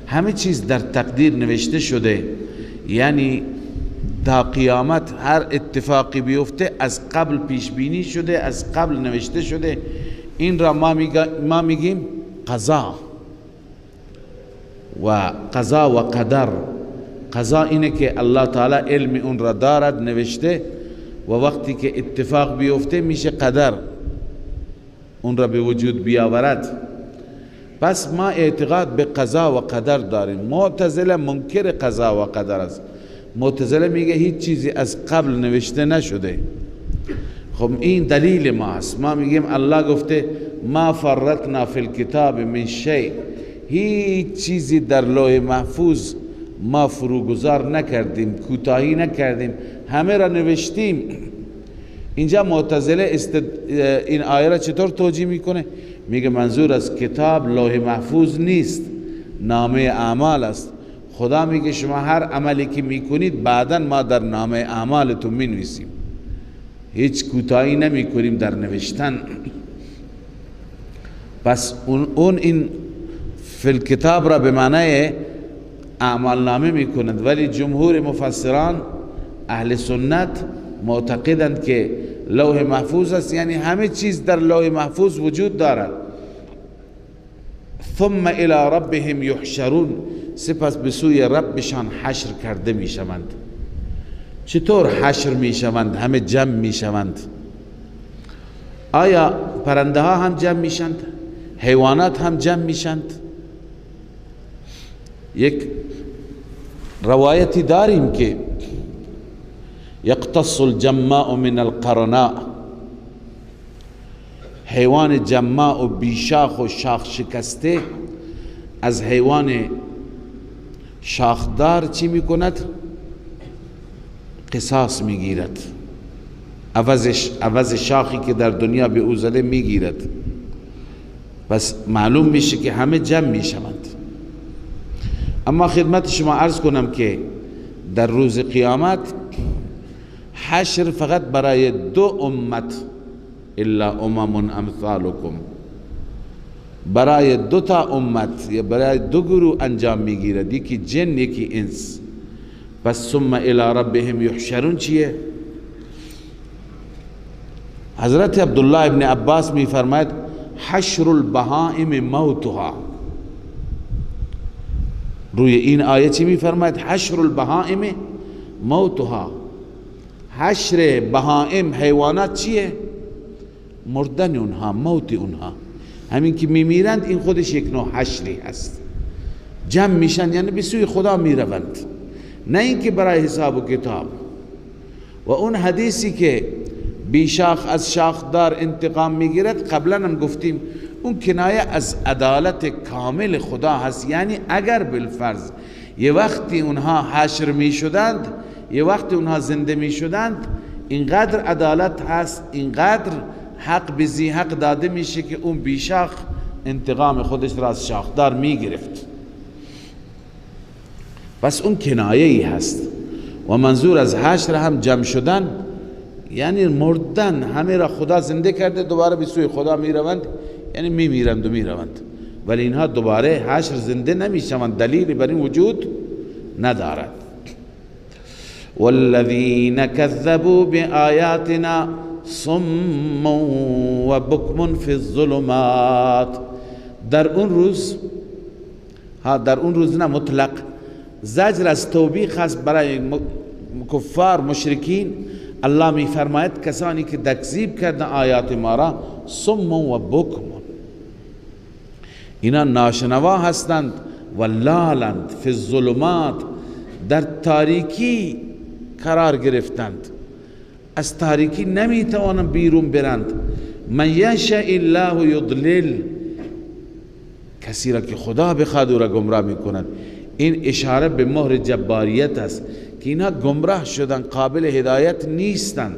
همه چیز در تقدیر نوشته شده، یعنی تا قیامت هر اتفاقی بیفته از قبل پیش بینی شده، از قبل نوشته شده. این را ما میگیم قضا و قضا و قدر. قضا اینه که الله تعالی علم اون را دارد، نوشته، و وقتی که اتفاق بیفته میشه قدر، اون را به وجود بیاورد. پس ما اعتقاد به قضا و قدر داریم. معتزله منکر قضا و قدر است. معتزله میگه هیچ چیزی از قبل نوشته نشده. خب این دلیل ما است. ما میگیم الله گفته ما فرطنا فی الکتاب من شیء، هیچ چیزی در لوح محفوظ ما فروگذار نکردیم، کوتاهی نکردیم، همه را نوشتیم. اینجا معتزله این آیه را چطور توجیه میکنه؟ میگه منظور از کتاب لوح محفوظ نیست، نامه اعمال است. خدا میگه شما هر عملی که میکنید بعدا ما در نامه اعمالتون مینویسیم، هیچ کوتاهی نمیکنیم در نوشتن. پس اون این فی الکتاب را به معنی اعمال نامه میکنند، ولی جمهور مفسران اهل سنت معتقدند که لوح محفوظ است، یعنی همه چیز در لوح محفوظ وجود دارد. ثم الى ربهم یحشرون، سپس به سوی ربشان حشر کرده می شوند. چطور حشر می شوند؟ همه جمع می شوند. آیا پرنده ها هم جمع می شند؟ حیوانات هم جمع می شند؟ یک روایتی داریم که یقتص الجماء من القرناء، حیوان جماع و بیشاخ و شاخ شکسته از حیوان شاخدار چی می کند؟ قصاص می گیرد، عوض شاخی که در دنیا به او زده می گیرد. پس معلوم میشه که همه جمع می شوند. اما خدمت شما عرض کنم که در روز قیامت حشر فقط برای دو امت، الا امم امثالکم، برای دو تا امت یا برای دو گروه انجام میگیرد، یکی جن یکی انس. پس ثم الی ربهم یحشرون چیه؟ حضرت عبدالله ابن عباس می فرماید حشر البهائم موتها. روی این آیه چی می فرماید؟ حشر البهائم موتها. حشر بهائم حیوانات چیه؟ مردن اونها، موت اونها. همین که میمیرند این خودش یک نوع حشری هست. جمع میشن یعنی به سوی خدا میروند، نه اینکه برای حساب و کتاب. و اون حدیثی که بیشاخ از شاخدار انتقام میگیرد، قبلا هم گفتیم اون کنایه از عدالت کامل خدا هست. یعنی اگر بالفرض یه وقتی اونها حشر میشدند، یه وقتی اونها زنده میشدند، اینقدر عدالت هست، اینقدر حق به ذی حق داده میشه که اون بیشاخ انتقام خودش را از شاخدار میگرفت. پس اون کنایه ای هست. و منظور از حشر هم جمع شدن یعنی مردن، همه را خدا زنده کرده دوباره به سوی خدا میروند، یعنی میمیرند و میروند. ولی اینها دوباره حشر زنده نمیشوند، دلیلی بر این وجود ندارد. والذین کذبوا بآیاتنا صم و بکم فی الظلمات. در اون روز نه مطلق زجر از توبیخ هست برای کفار مشرکین. الله می فرماید کسانی که تکذیب کردن آیات ما را صم و بکم، اینا ناشنوا هستند و لالند، فی الظلمات، در تاریکی قرار گرفتند، از تاریکی نمی توانند بیرون برند. من یشاء الله یضلل، کسی را که خدا بخواد او را گمراه می کند. این اشاره به مهر جباریت است که اینها گمراه شدن، قابل هدایت نیستند.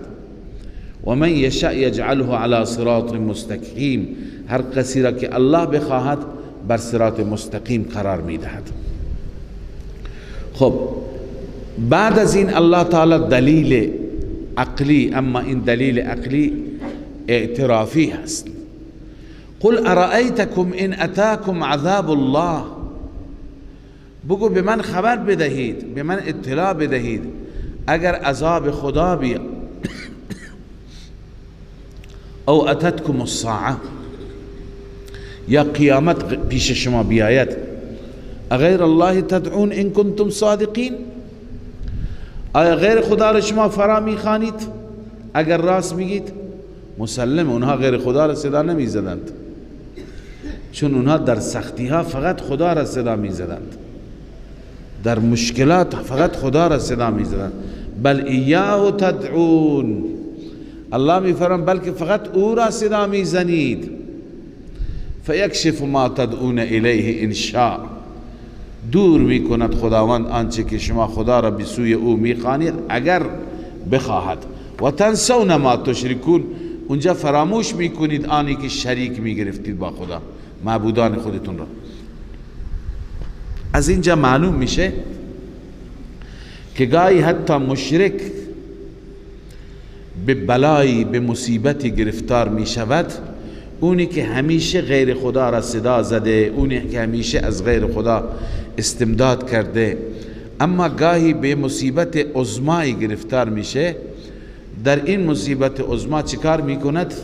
و من یشاء یجعله علی صراط مستقیم، هر کسی را که الله بخواهد بر صراط مستقیم قرار میدهد. خب بعد از این الله تعالی دلیل عقلی، اما این دلیل عقلی اعترافی هست. قل ارأیتکم ان اتاکم عذاب الله، بگو به من خبر بدهید، به من اطلاع بدهید اگر عذاب خدا بیاد، او اتتکم الساعه، یا قیامت پیش شما بیاید، اغیر الله تدعون ان کنتم صادقین، آیا غیر خدا را شما فرا میخوانید اگر راست میگید؟ مسلم اونها غیر خدا را صدا نمیزدند، چون اونها در سختی ها فقط خدا را صدا میزدند، در مشکلات فقط خدا را صدا میزدند. بل ایاه تدعون، الله میفرماید بلکه فقط او را صدا میزنید. فیکشف ما تدعون الیه ان شاء، دور میکند خداوند آنچه که شما خدا را به سوی او میخوانید اگر بخواهد. و تنسون ما تشرکون، اونجا فراموش میکنید آنی که شریک میگرفتید با خدا، معبودان خودتون را. از اینجا معلوم میشه که گاهی حتی مشرک به بلایی، به مصیبتی گرفتار میشود اونی که همیشه غیر خدا را صدا زده، اونی که همیشه از غیر خدا استمداد کرده. اما گاهی به مصیبت عظمایی گرفتار میشه، در این مصیبت عظما چیکار میکند؟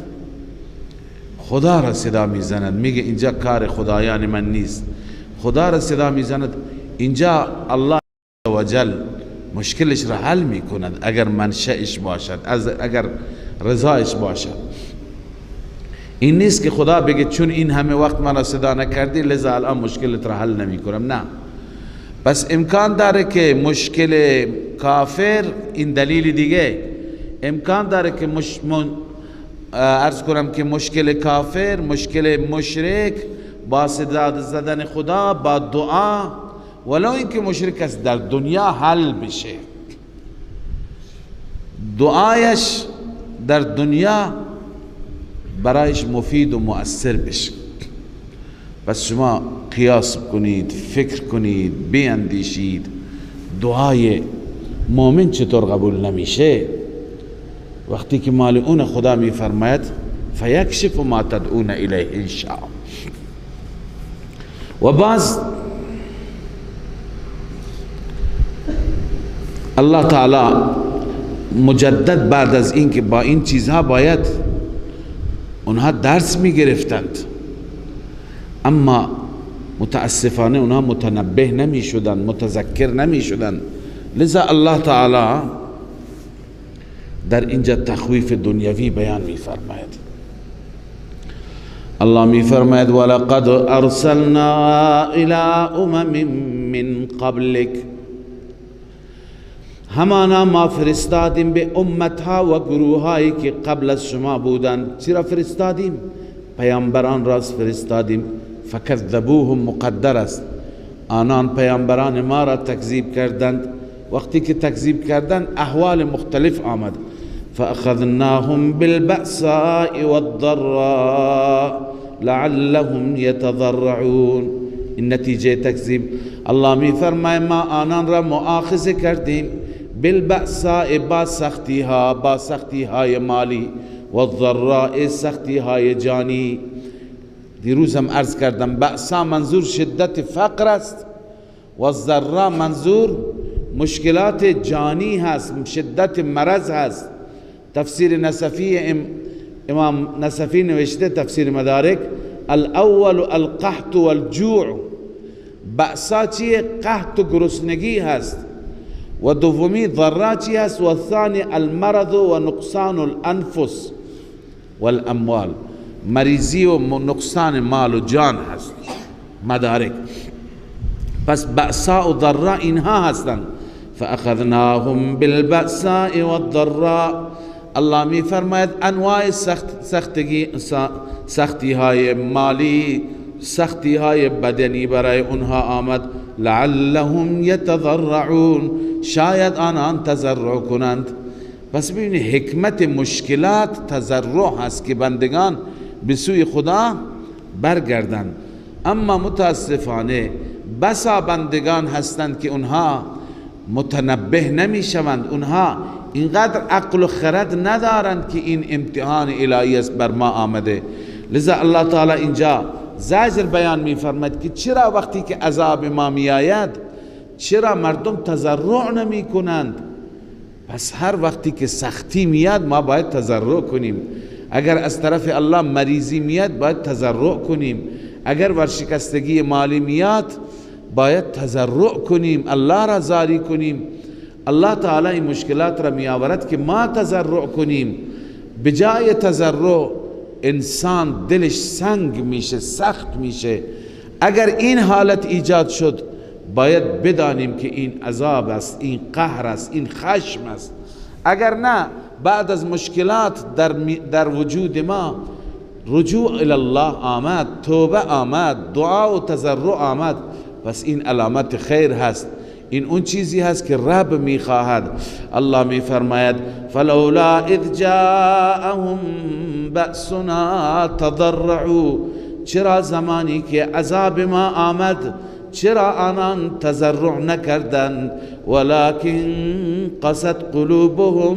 خدا را صدا میزند، میگه اینجا کار خدایان من نیست. خدا را صدا میزند، اینجا الله عزوجل مشکلش را حل میکند اگر منشأش باشد، اگر رضایش باشد. این نیست که خدا بگه چون این همه وقت من را صدا نکردی لذا الان مشکلت را حل نمیکنم. نه، پس امکان داره که مشکل کافر، این دلیل دیگه، امکان داره که عرض کنم که مشکل کافر، مشکل مشرک با صدا زدن خدا، با دعا، ولو اینکه مشرک است، در دنیا حل بشه، دعایش در دنیا برایش مفید و مؤثر بشه. پس شما قیاس کنید، فکر کنید، بیندیشید دعای مؤمن چطور قبول نمیشه؟ وقتی که مال اون خدا میفرماید فیکشف ما تدعون الیه ان شاء. و بعض الله تعالی مجدد بعد از این که با این چیزها باید اونها درس میگرفتند، اما متاسفانه اونها متنبه نمی شدن، متذکر نمی شدن. لذا الله تعالی در اینجا تخویف دنیوی بیان می فرماید. الله می فرماید ولقد ارسلنا الى امم من قبلک، همانا ما فرستادیم به امتها و گروهایی که قبل از شما بودند. چرا فرستادیم؟ پیامبران را فرستادیم. فکذبوهم مقدر است، آنان پیامبران ما را تکذیب کردند. وقتی که تکذیب کردند احوال مختلف آمد. فاخذناهم بالبأساء والضراء لعلهم يتضرعون. این نتیجه تکذیب. الله می فرماید ما آنان را مؤاخذه کردیم بالبأساء، با سختی ها، با سختی های مالی، والضراء سختی های جانی. دیروز هم عرض کردم بأسا منظور شدت فقر است و الضراء منظور مشکلات جانی هست، شدت مرض هست. تفسیر نصفی امام نصفی نوشته، تفسیر مدارک، الاول القحط والجوع. بأسا چیه؟ قحط و گرسنگی هست. و دومی ضراء چی هست؟ و الثانی المرض و نقصان الانفس والاموال. مریضی و نقصان مال و جان هست. مدارک. پس بأساء و ضراء اینها هستند. فاخذناهم بالبأساء والضراء. الله می فرماید انواع سختی های مالی، سختی های بدنی برای اونها آمد. لعلهم یتضرعون، شاید آنان تضرع کنند. پس ببینید حکمت مشکلات تضرع هست که بندگان به سوی خدا برگردند. اما متاسفانه بسا بندگان هستند که اونها متنبه نمی شوند، اونها اینقدر عقل و خرد ندارند که این امتحان الهی است بر ما آمده. لذا الله تعالی اینجا زجر بیان می فرماید که چرا وقتی که عذاب ما می آید چرا مردم تضرع نمی کنند؟ پس هر وقتی که سختی میاد ما باید تضرع کنیم. اگر از طرف الله مریضی میاد باید تضرع کنیم. اگر ورشکستگی مالی میاد باید تضرع کنیم، الله را زاری کنیم. الله تعالی این مشکلات را می آورد که ما تضرع کنیم. بجای تضرع انسان دلش سنگ میشه، سخت میشه. اگر این حالت ایجاد شد باید بدانیم که این عذاب است، این قهر است، این خشم است. اگر نه بعد از مشکلات در وجود ما رجوع الله آمد، توبه آمد، دعا و تضرع آمد، پس این علامت خیر هست. این اون چیزی هست که رب میخواهد. الله میفرماید فلولا اذ جاءهم بأسنا تضرعوا. چرا زمانی که عذاب ما آمد چرا آنان تضرع نکردند؟ ولكن قست قلوبهم،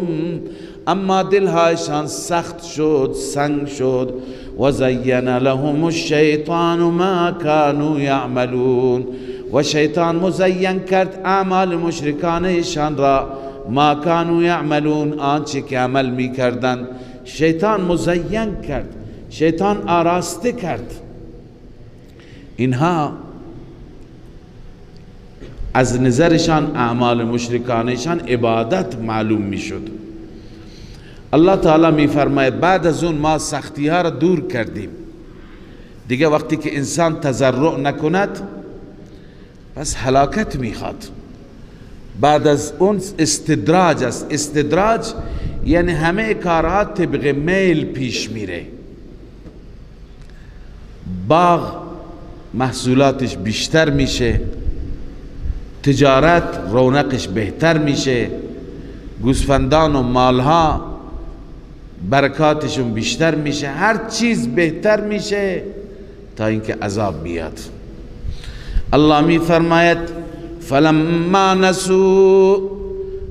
اما دلهایشان سخت شد، سنگ شد. و زین لهم الشیطان ما كانوا یعملون. و شیطان مزین کرد اعمال مشرکانشان را ما كانوا یعملون، آنچه که عمل می کردند. شیطان مزین کرد، شیطان آراسته کرد. اینها از نظرشان اعمال مشرکانشان عبادت معلوم می شد. الله تعالی می فرماید بعد از اون ما سختی ها را دور کردیم. دیگه وقتی که انسان تضرع نکند پس هلاکت می خواد. بعد از اون استدراج است. استدراج یعنی همه کارها طبق میل پیش میره. باغ محصولاتش بیشتر میشه، تجارت رونقش بهتر میشه، گوسفندان و مالها برکاتشون بیشتر میشه، هر چیز بهتر میشه تا اینکه عذاب بیاد. الله می فرماید فلما نسوا،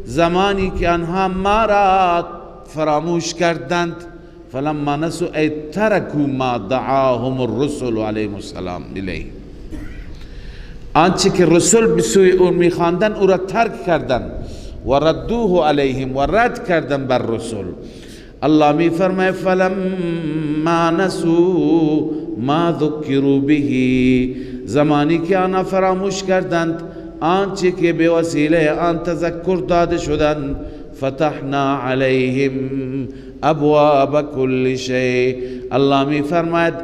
زمانی که آنها ما را فراموش کردند، فلما نسوا ای ترکوا ما دعاهم الرسل علیهم السلام الیه، آنچه که رسول به سوی اون میخواندن او را ترک کردند و ردوه علیهم، و رد کردن بر رسول. الله می فرماید فلما نسوا ما ذکروا به، زمانی که آنها فراموش کردند آنچه که به وسیله آن تذکر داده شدند، فتحنا علیهم ابواب کل شیء، الله می فرماید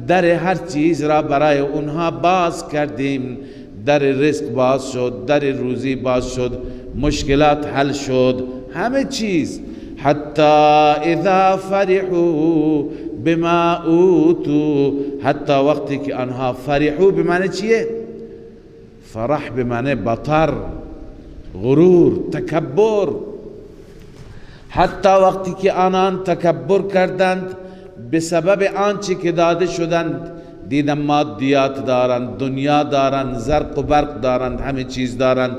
در هر چیز را برای اونها باز کردیم. در رزق باز شد، در روزی باز شد، مشکلات حل شد، همه چیز. حتی اذا فرحوا بما اوتوا، حتی وقتی که آنها فرحوا به معنی چیه؟ فرح به معنی بطر، غرور، تکبر. حتی وقتی که آنان تکبر کردند به سبب آنچه که داده شدند، دیدن مادیات دارند، دنیا دارند، زرق و برق دارند، همه چیز دارند،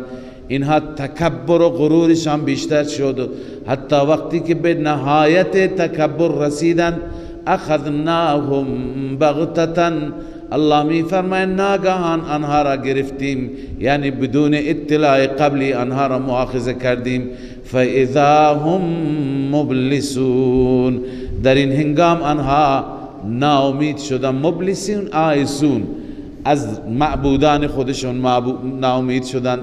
اینها تکبر و غرورشان بیشتر شد. حتی وقتی که به نهایت تکبر رسیدند، اخذناهم بغتة، الله می فرماید ناگهان آنها را گرفتیم، یعنی بدون اطلاع قبلی آنها را مؤاخذه کردیم. فاذا هم مبلسون، در این هنگام آنها ناامید شدن. مبلسون آیسون، از معبودان خودشون ناامید شدن،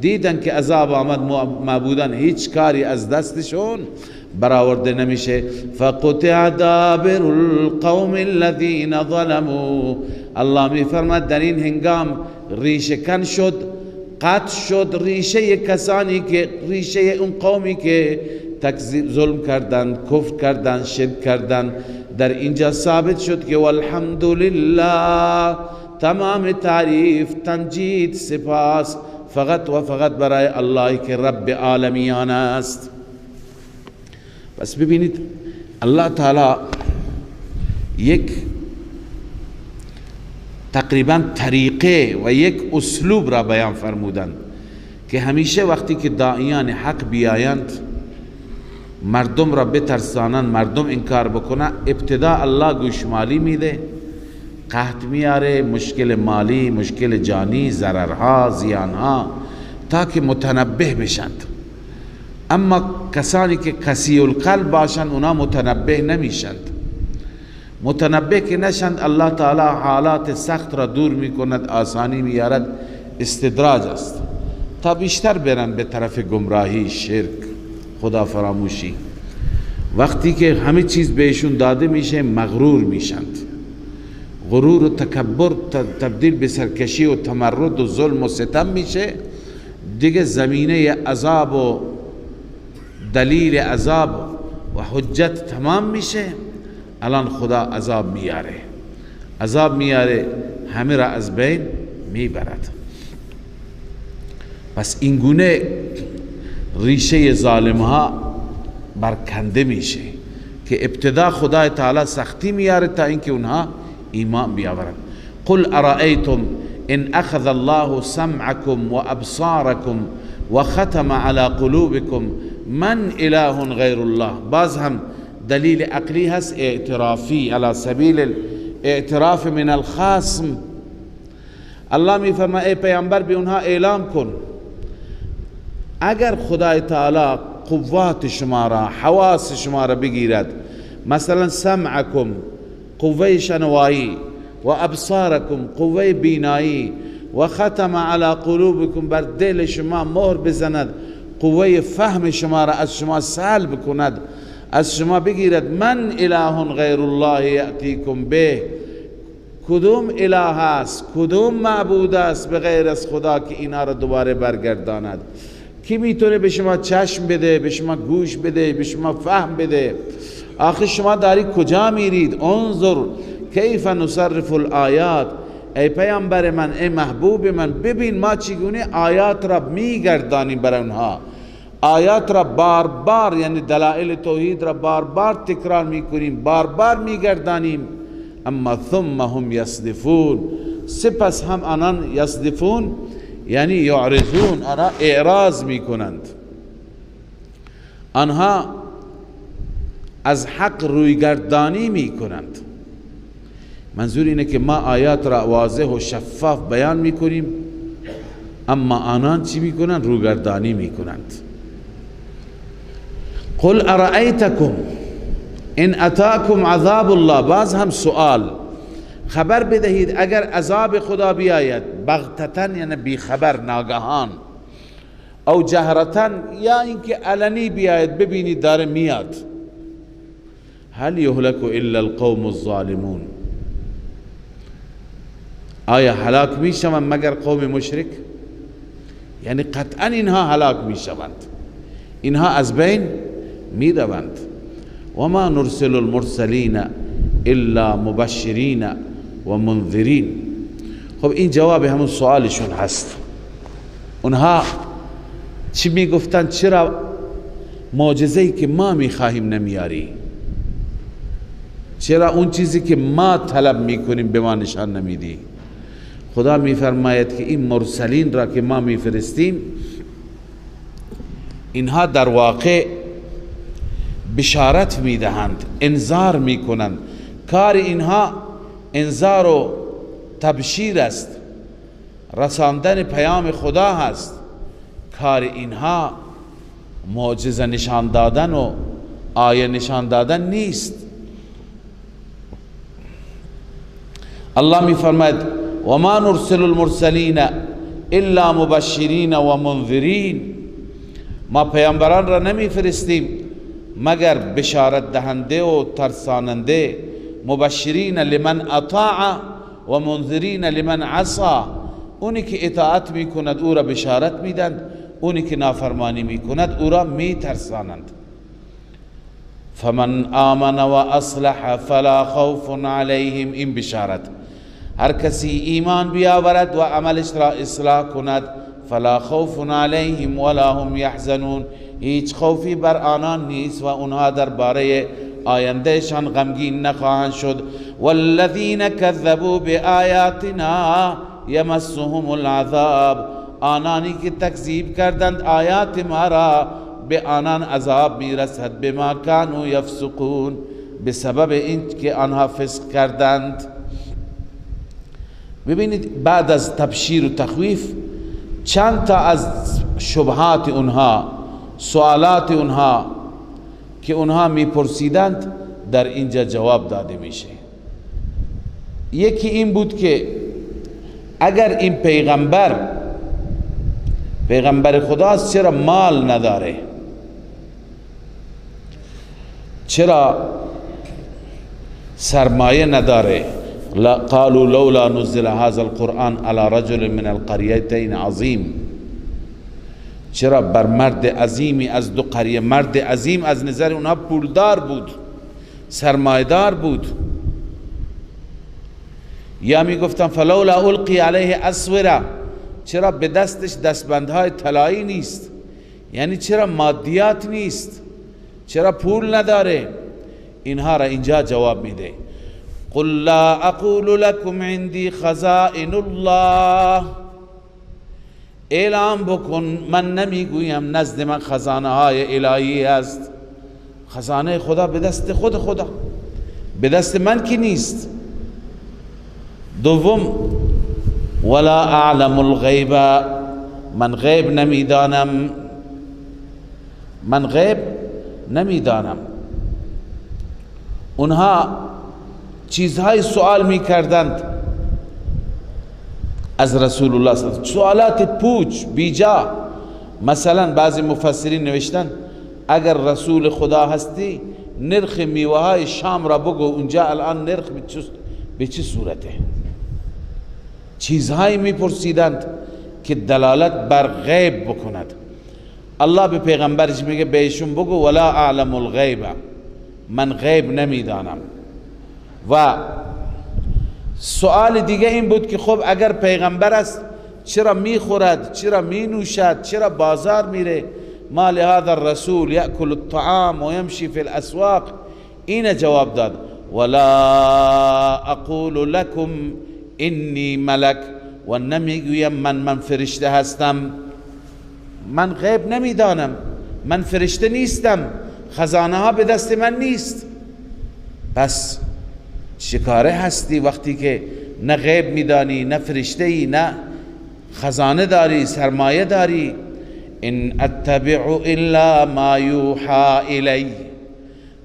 دیدن که عذاب آمد، معبودان هیچ کاری از دستشون برآورده نمیشه. فقطع دابر القوم الذين ظلموا، الله می فرماید در این هنگام ریشه کن شد، قطع شد ریشه کسانی که، ریشه اون قومی که تکذیب، ظلم کردند، کفر کردند، شرک کردند. در اینجا ثابت شد که والحمدلله، تمام تعریف، تمجید، سپاس فقط و فقط برای الله که رب عالمیان است. بس ببینید الله تعالی یک تقریبا طریقه و یک اسلوب را بیان فرمودند که همیشه وقتی که داعیان حق بیایند، مردم را بترسانند، مردم انکار بکنند، ابتدا الله گوشمالی میده، قحط میاره، مشکل مالی، مشکل جانی، ضررها، زیانها، تا که متنبه بشند. اما کسانی که قسی القلب باشند اونا متنبه نمیشند. متنبه که نشند الله تعالی حالات سخت را دور میکند، آسانی میارد. استدراج است تا بیشتر برن به طرف گمراهی، شرک، خدا فراموشی. وقتی که همه چیز بهشون داده میشه مغرور میشند. غرور و تکبر تبدیل به سرکشی و تمرد و ظلم و ستم میشه. دیگه زمینه عذاب و دلیل عذاب و حجت تمام میشه. الان خدا عذاب میاره، عذاب میاره، همه را از بین میبرد. پس اینگونه ریشه ظالم ها برکنده میشه که ابتدا خدا تعالی سختی میاره تا اینکه اونها ایمان بیاورند. قل ارائیتم ان اخذ الله سمعكم و ابصاركم و ختم على قلوبكم من اله غیر الله. باز هم دلیل عقلی هست، اعترافی، على سبیل اعتراف من الخاصم. الله می فرماید ای پیامبر به اونها اعلام کن اگر خدای تعالی قوات شما را، حواس شما را بگیرد، مثلا سمعکم قوه شنوایی و ابصارکم قوه بینایی و ختم علی قلوبکم بر دل شما مهر بزند، قوه فهم شما را از شما سلب کند، از شما بگیرد من اله غیر الله یأتیکم به، کدوم اله است، کدوم معبود است به غیر از خدا که اینا را دوباره برگرداند؟ کی میتونه به شما چشم بده، به شما گوش بده، به شما فهم بده؟ آخر شما داری کجا میرید؟ انظر کیف نصرف الآیات، ای پیامبر من، ای محبوب من، ببین ما چگونه آیات را میگردانیم بر اونها، آیات را بار بار، یعنی دلائل توحید را بار بار تکرار میکنیم، بار بار میگردانیم. اما ثم هم یصدفون، سپس هم آنان یصدفون یعنی یعرضون، آنها اعراض میکنند، آنها از حق رویگردانی میکنند. منظور اینه که ما آیات را واضح و شفاف بیان میکنیم، اما آنان چی میکنند؟ رویگردانی میکنند. قل ارأیتکم ان اتاکم عذاب الله، باز هم سؤال، خبر بدهید اگر عذاب خدا بیاید، بغتتن یعنی بی خبر، ناگهان، او جهرتن یا اینکه علنی بیاید، ببینید داره میاد، هل یهلک الا القوم الظالمون، آیا هلاک میشوند مگر قوم مشرک؟ یعنی قطعا اینها هلاک میشوند، اینها از بین میروند. و ما نرسل المرسلین الا مبشرین و منذرین. خب این جواب همون سوالشون هست. اونها چی میگفتن؟ چرا معجزه‌ای که ما میخواهیم نمیاری؟ چرا اون چیزی که ما طلب میکنیم به ما نشان نمیدی؟ خدا میفرماید که این مرسلین را که ما میفرستیم، اینها در واقع بشارت میدهند، انذار میکنند، کار اینها انذار و تبشیر است، رساندن پیام خدا هست، کار اینها معجزه نشان دادن و آیه نشان دادن نیست. الله میفرماید و ما نرسل المرسلین الا مبشرین و منذرین، ما پیامبران را نمیفرستیم مگر بشارت دهنده و ترساننده، مبشرین لمن اطاع و منذرین لمن عصى، اونی که اطاعت میکند او را بشارت میدند، اونی که نافرمانی میکند او را میترسانند. فمن آمن و اصلح فلا خوف علیهم، این بشارت، هر کسی ایمان بیاورد و عملش را اصلاح کند، فلا خوف علیهم ولا هم یحزنون، هیچ خوفی بر آنان نیست و اونها درباره آیندهشان غمگین نخواهند شد. والذین کذبوا بآیاتنا یمسهم العذاب، آنانی که تکذیب کردند آیات ما را به آنان عذاب میرسد، بما کانوا یفسقون، به سبب این که آنها فسق کردند. ببینید بعد از تبشیر و تخویف چند تا از شبهات اونها، سوالات اونها که اونها میپرسیدند در اینجا جواب داده میشه. یکی این بود که اگر این پیغمبر خداست، چرا مال نداره؟ چرا سرمایه نداره؟ قالوا لولا نزل هذا القرآن على رجل من القريتين عظیم، چرا بر مرد عظیمی از دو قریه، مرد عظیم از نظر اونها پولدار بود، سرمایدار بود. یا می گفتن فلولا القی علیه اسوره، چرا به دستش دستبندهای طلایی نیست؟ یعنی چرا مادیات نیست؟ چرا پول نداره؟ اینها را اینجا جواب میده. قل لا اقول لكم عندي خزائن الله، اعلام بکن من نمیگویم نزد من خزانه های الهی است، خزانه خدا به دست خدا، به دست من که نیست. دوم ولا اعلم الغیب، من غیب نمیدانم، من غیب نمیدانم. اونها چیزهای سوال میکردند از رسول الله صلی الله علیه و آله، سوالات پوچ بیجا. مثلا بعضی مفسرین نوشتن اگر رسول خدا هستی نرخ میوه های شام را بگو، اونجا الان نرخ به چه صورته؟ چیزهایی میپرسیدند که دلالت بر غیب بکند. الله به پیغمبرش میگه بهشون بگو ولا اعلم الغیب، من غیب نمیدانم. و سوال دیگه این بود که خب اگر پیغمبر است چرا میخورد، چرا مینوشد، چرا بازار میره؟ ما لهذا الرسول یأکل الطعام و یمشی فی الاسواق. این جواب داد ولا اقول لكم انی ملک، و نمیگویم من فرشته هستم. من غیب نمیدانم، من فرشته نیستم، خزانه ها به دست من نیست. پس چیکاره هستی وقتی که نه غیب میدانی، نه فرشته ای، نه خزانه داری، سرمایه داری؟ ان اتبع الا ما یوحى الی،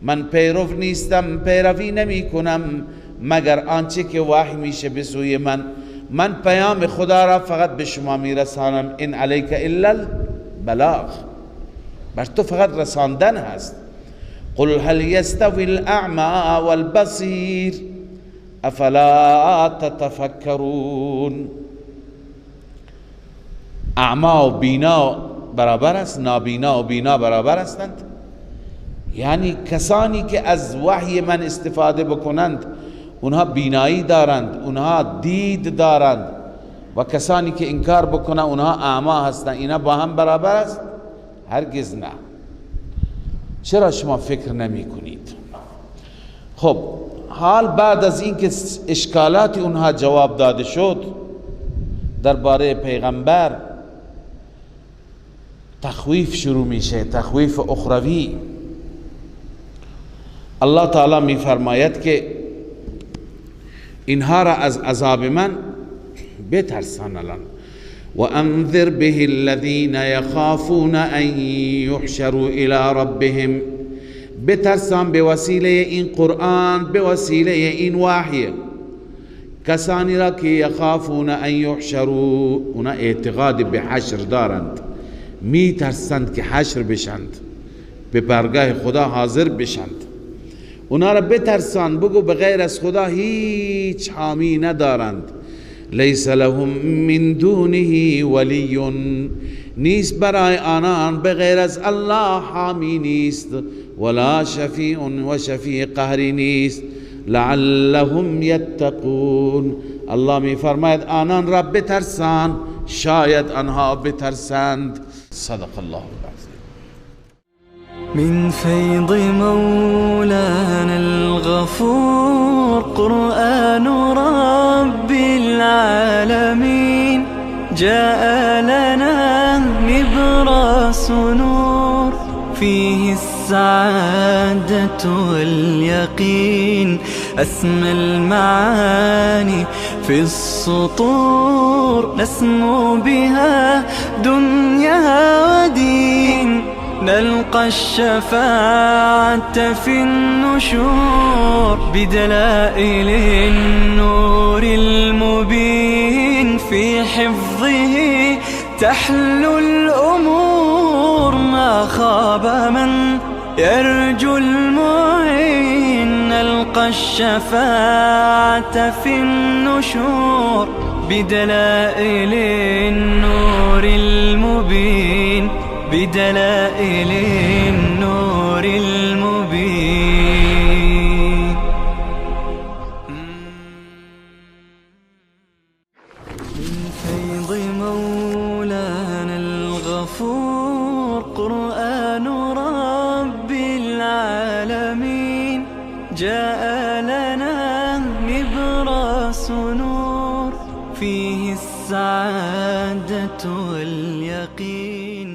من پیرو نیستم، پیروی نمی کنم مگر آنچه که وحی میشه به سوی من. من پیام خدا را فقط به شما میرسانم. ان علیک الا البلاغ، بر تو فقط رساندن هست. قل هل یستوی الاعمى والبصیر افلا تتفکرون. اعمی و بینا برابر است؟ نابینا و بینا برابر هستند؟ یعنی کسانی که از وحی من استفاده بکنند اونها بینایی دارند، اونها دید دارند، و کسانی که انکار بکنند اونها اعمی هستند. اینا با هم برابر است؟ هرگز نه. چرا شما فکر نمی کنید؟ خب حال بعد از اینکه اشکالات اونها جواب داده شد درباره پیغمبر، تخویف شروع میشه، تخویف اخروی. الله تعالی می فرماید که اینها را از عذاب من بترسان. الان و انذر به الذین یخافون ان یحشروا الی ربهم، بترسان به وسیله این قرآن، به وسیله این وحی، کسانی را که یخافون ان یحشروا، اونا اعتقاد به حشر دارند، می ترسند که حشر بشند، به بارگاه خدا حاضر بشند. اونا را بترسان، بگو بغیر از خدا هیچ حامی ندارند. لیس لهم من دونه ولی، نیست برای آنان بغیر از الله حامی نیست، ولا شفیع و شفیع قهری نیست. لعلهم یتقون، الله می فرماید آنان را بترسان، شاید آنها بترسند. صدق الله العظیم.
من فيض مولانا الغفور قرآن رب العالمين، جاء لنا نبراس نور فيه السعادة واليقين، أسمى المعاني في السطور نسمو بها دنيا ودين، نلقى الشفاعة في النشور بدلائل النور المبين، في حفظه تحلو الأمور، ما خاب من يرجو المعين، نلقى الشفاعة في النشور بدلائل النور المبين، بدلائل النور المبين. من فيض مولانا الغفور قرآن رب العالمين، جاء لنا نبراس نور فيه السعادة واليقين.